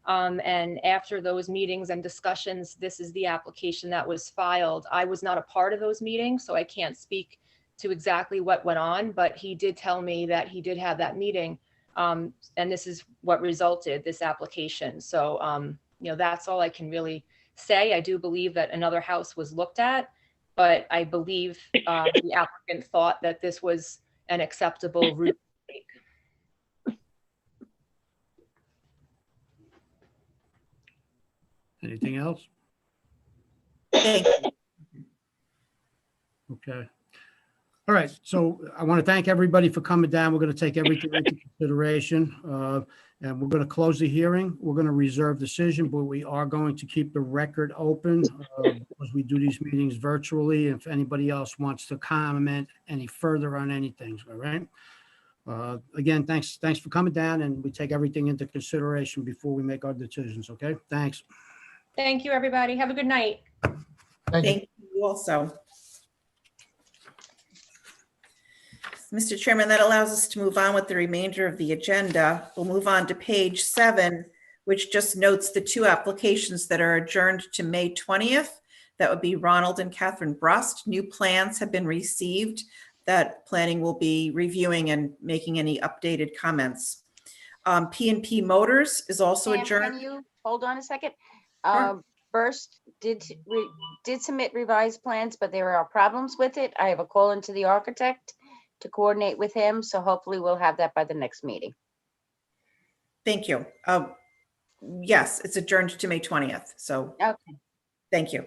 And after those meetings and discussions, this is the application that was filed. I was not a part of those meetings, so I can't speak to exactly what went on, but he did tell me that he did have that meeting. And this is what resulted, this application. So, that's all I can really say. I do believe that another house was looked at, but I believe the applicant thought that this was an acceptable route to take. Anything else? Thank you. Okay. All right, so I want to thank everybody for coming down. We're going to take everything into consideration, and we're going to close the hearing. We're going to reserve decision, but we are going to keep the record open because we do these meetings virtually. If anybody else wants to comment any further on anything, all right? Again, thanks for coming down, and we take everything into consideration before we make our decisions, okay? Thanks. Thank you, everybody. Have a good night. Thank you also. Mr. Chairman, that allows us to move on with the remainder of the agenda. We'll move on to page 7, which just notes the 2 applications that are adjourned to May 20th. That would be Ronald and Catherine Brust. New plans have been received that planning will be reviewing and making any updated comments. P&P Motors is also Pam, adjourned. Can you hold on a second? Sure. Burst did submit revised plans, but there are problems with it. I have a call into the architect to coordinate with him, so hopefully we'll have that by the next meeting. Thank you. Yes, it's adjourned to May 20th. So okay. Thank you.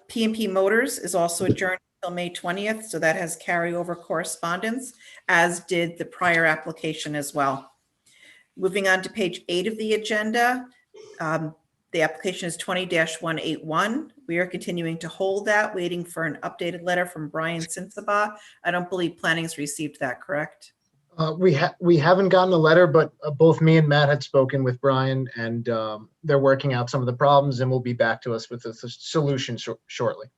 P&P Motors is also adjourned until May 20th. So that has carryover correspondence, as did the prior application as well. Moving on to page 8 of the agenda. The application is 20-181. We are continuing to hold that, waiting for an updated letter from Brian Sinsaba. I don't believe planning's received that, correct? We haven't gotten a letter, but both me and Matt had spoken with Brian, and they're working out some of the problems, and will be back to us with a solution shortly.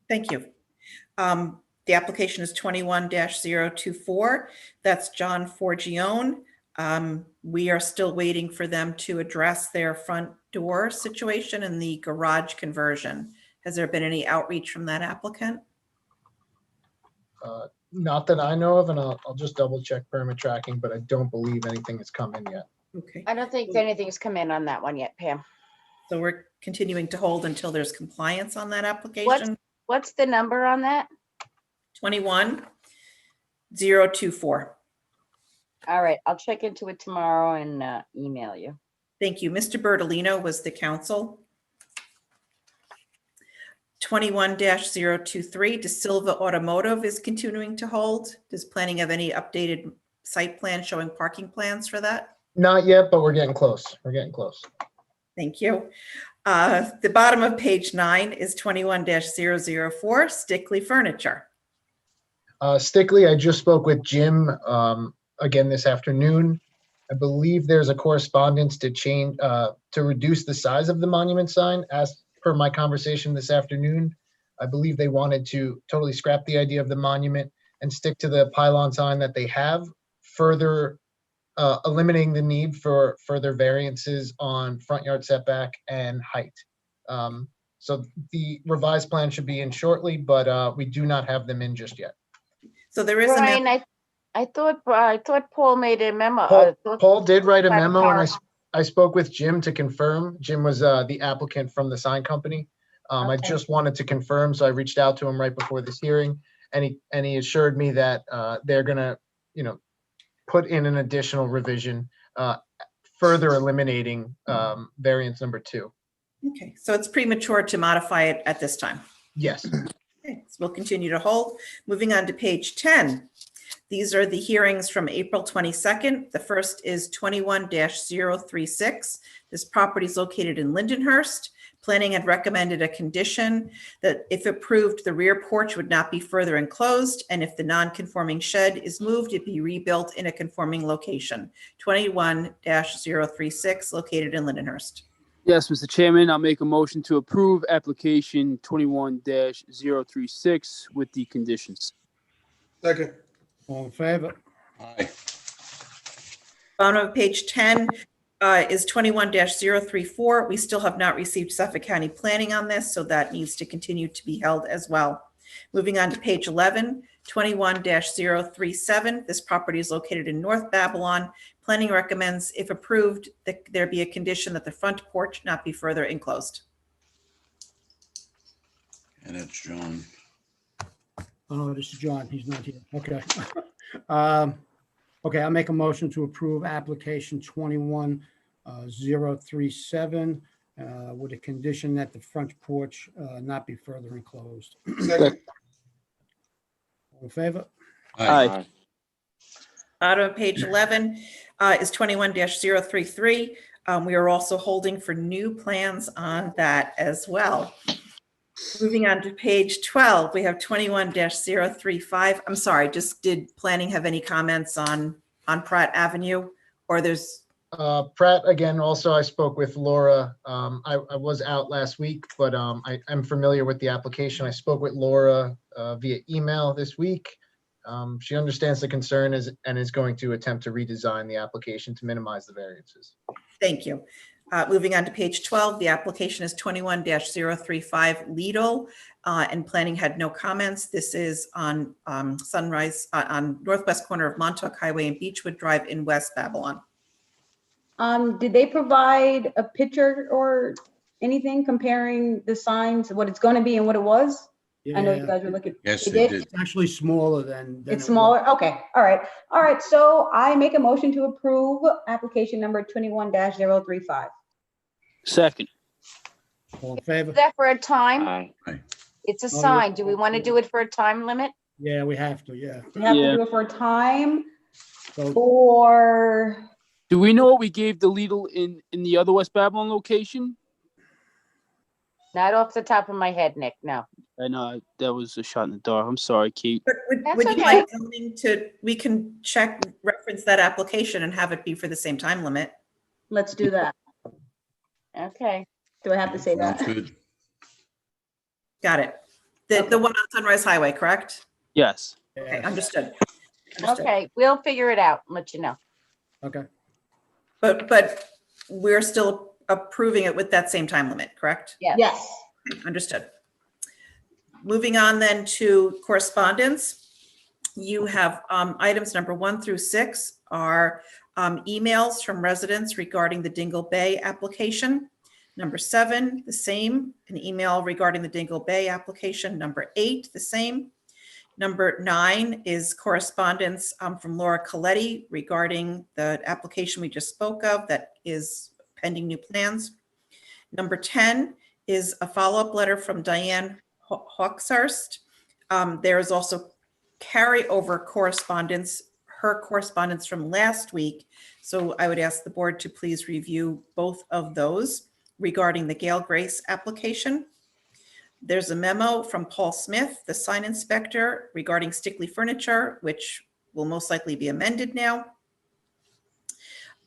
Thank you. The application is 21-024. That's John Forgione. We are still waiting for them to address their front door situation and the garage conversion. Has there been any outreach from that applicant? Not that I know of, and I'll just double check permit tracking, but I don't believe anything has come in yet. Okay. I don't think anything's come in on that one yet, Pam. So we're continuing to hold until there's compliance on that application. What's the number on that? 21-024. All right, I'll check into it tomorrow and email you. Thank you. Mr. Bertolino was the counsel. 21-023, De Silva Automotive is continuing to hold. Does planning have any updated site plan showing parking plans for that? Not yet, but we're getting close. We're getting close. Thank you. The bottom of page 9 is 21-004, Stickley Furniture. Stickley, I just spoke with Jim again this afternoon. I believe there's a correspondence to change to reduce the size of the monument sign. As per my conversation this afternoon, I believe they wanted to totally scrap the idea of the monument and stick to the pylon sign that they have, further eliminating the need for further variances on front yard setback and height. So the revised plan should be in shortly, but we do not have them in just yet. So there is Brian, I thought Paul made a memo. Paul did write a memo, and I spoke with Jim to confirm. Jim was the applicant from the sign company. I just wanted to confirm, so I reached out to him right before this hearing, and he assured me that they're gonna, put in an additional revision, further eliminating variance number 2. Okay, so it's premature to modify it at this time. Yes. Okay, so we'll continue to hold. Moving on to page 10. These are the hearings from April 22nd. The first is 21-036. This property is located in Lindenhurst. Planning had recommended a condition that if approved, the rear porch would not be further enclosed, and if the non-conforming shed is moved, it be rebuilt in a conforming location. 21-036, located in Lindenhurst. Yes, Mr. Chairman, I'll make a motion to approve application 21-036 with the conditions. Second. All in favor? Aye. Bottom of page 10 is 21-034. We still have not received Suffolk County Planning on this, so that needs to continue to be held as well. Moving on to page 11, 21-037. This property is located in North Babylon. Planning recommends, if approved, that there be a condition that the front porch not be further enclosed. And that's John. Oh, no, this is John. He's not here. Okay. Okay, I'll make a motion to approve application 21-037 with a condition that the front porch not be further enclosed. Second. All in favor? Aye. Bottom of page 11 is 21-033. We are also holding for new plans on that as well. Moving on to page 12, we have 21-035. I'm sorry, just did planning have any comments on Pratt Avenue? Or there's Pratt, again, also I spoke with Laura. I was out last week, but I'm familiar with the application. I spoke with Laura via email this week. She understands the concern and is going to attempt to redesign the application to minimize the variances. Thank you. Moving on to page 12, the application is 21-035 Lidl, and planning had no comments. This is on Sunrise, on northwest corner of Montauk Highway and Beechwood Drive in West Babylon. Did they provide a picture or anything comparing the signs, what it's going to be and what it was? I know you guys were looking. Yes, They they did? did. It's actually smaller than. It's smaller? Okay, all right. All right, so I make a motion to approve application number 21-035. Second. All in favor? Is that for a time? Aye. It's a Oh, yeah. sign. Do we want to do it for a time limit? Yeah, we have to, yeah. We have Yeah. to do it for a time So or, Do we know what we gave the Lidl in the other West Babylon location? Not off the top of my head, Nick, no. I know that was a shot in the dark. I'm sorry, Kate. But That's would you okay. like zoning to, we can check, reference that application and have it be for the same time limit? let's do that. Okay. Do I have to say Sounds that? good. Got it. The one on Sunrise Highway, correct? Yes. Okay, understood. Understood. Okay, we'll figure it out and let you know. Okay. But we're still approving it with that same time limit, correct? Yes. Yes. Understood. Moving on then to correspondence. You have items number 1 through 6 are emails from residents regarding the Dingle Bay application. Number 7, the same, an email regarding the Dingle Bay application. Number 8, the same. Number 9 is correspondence from Laura Coletti regarding the application we just spoke of that is pending new plans. Number 10 is a follow-up letter from Diane Hawkshurst. There is also carryover correspondence, her correspondence from last week. So I would ask the board to please review both of those regarding the Gale Grace application. There's a memo from Paul Smith, the sign inspector, regarding Stickley Furniture, which will most likely be amended now.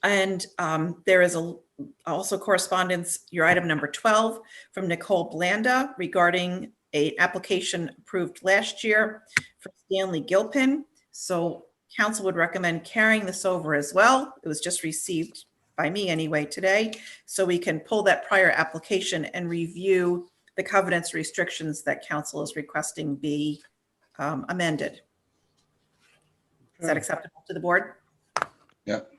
And there is also correspondence, your item number 12, from Nicole Blanda regarding an application approved last year for Stanley Gilpin. So council would recommend carrying this over as well. It was just received by me anyway today. So we can pull that prior application and review the covenants restrictions that council is requesting be amended. Is that acceptable to the board? Yep.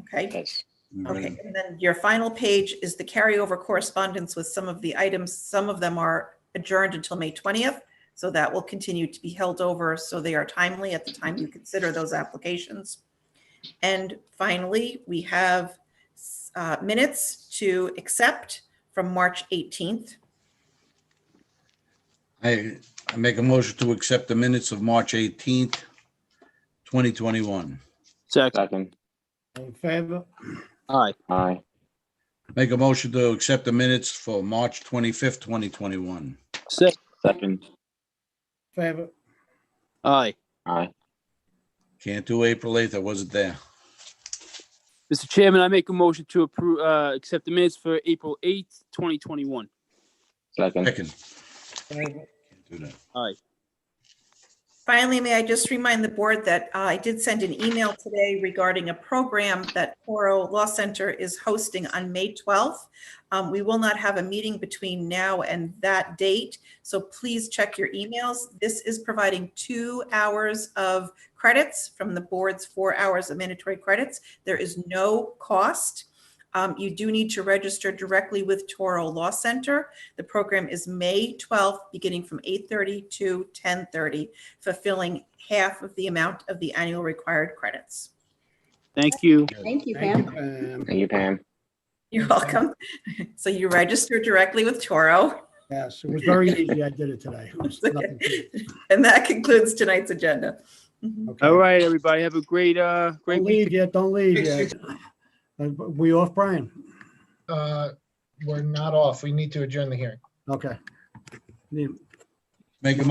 Okay. Yes. Okay, and then your final page is the carryover correspondence with some of the items. Some of them are adjourned until May 20th. So that will continue to be held over so they are timely at the time you consider those applications. And finally, we have minutes to accept from March 18th. I make a motion to accept the minutes of March 18th, 2021. Second. All in favor? Aye. Aye. Make a motion to accept the minutes for March 25th, 2021. Second. Favor? Aye. Aye. Can't do April 8th. I wasn't there. Mr. Chairman, I make a motion to approve, accept the minutes for April 8th, 2021. Second. Favor? Can't do that. Aye. Finally, may I just remind the board that I did send an email today regarding a program that Toro Law Center is hosting on May 12th. We will not have a meeting between now and that date, so please check your emails. This is providing 2 hours of credits from the board's 4 hours of mandatory credits. There is no cost. You do need to register directly with Toro Law Center. The program is May 12th, beginning from 8:30 to 10:30, fulfilling half of the amount of the annual required credits. Thank you. Thank you, Thank you, Pam. Pam. Thank you, Pam. You're welcome. So you register directly with Toro. Yes, it was very easy. I did it today. It was nothing to it. And that concludes tonight's agenda. Okay. All right, everybody. Have a great Don't week. leave yet, don't leave yet. We off, Brian? We're not off. We need to adjourn the hearing. Okay. Make a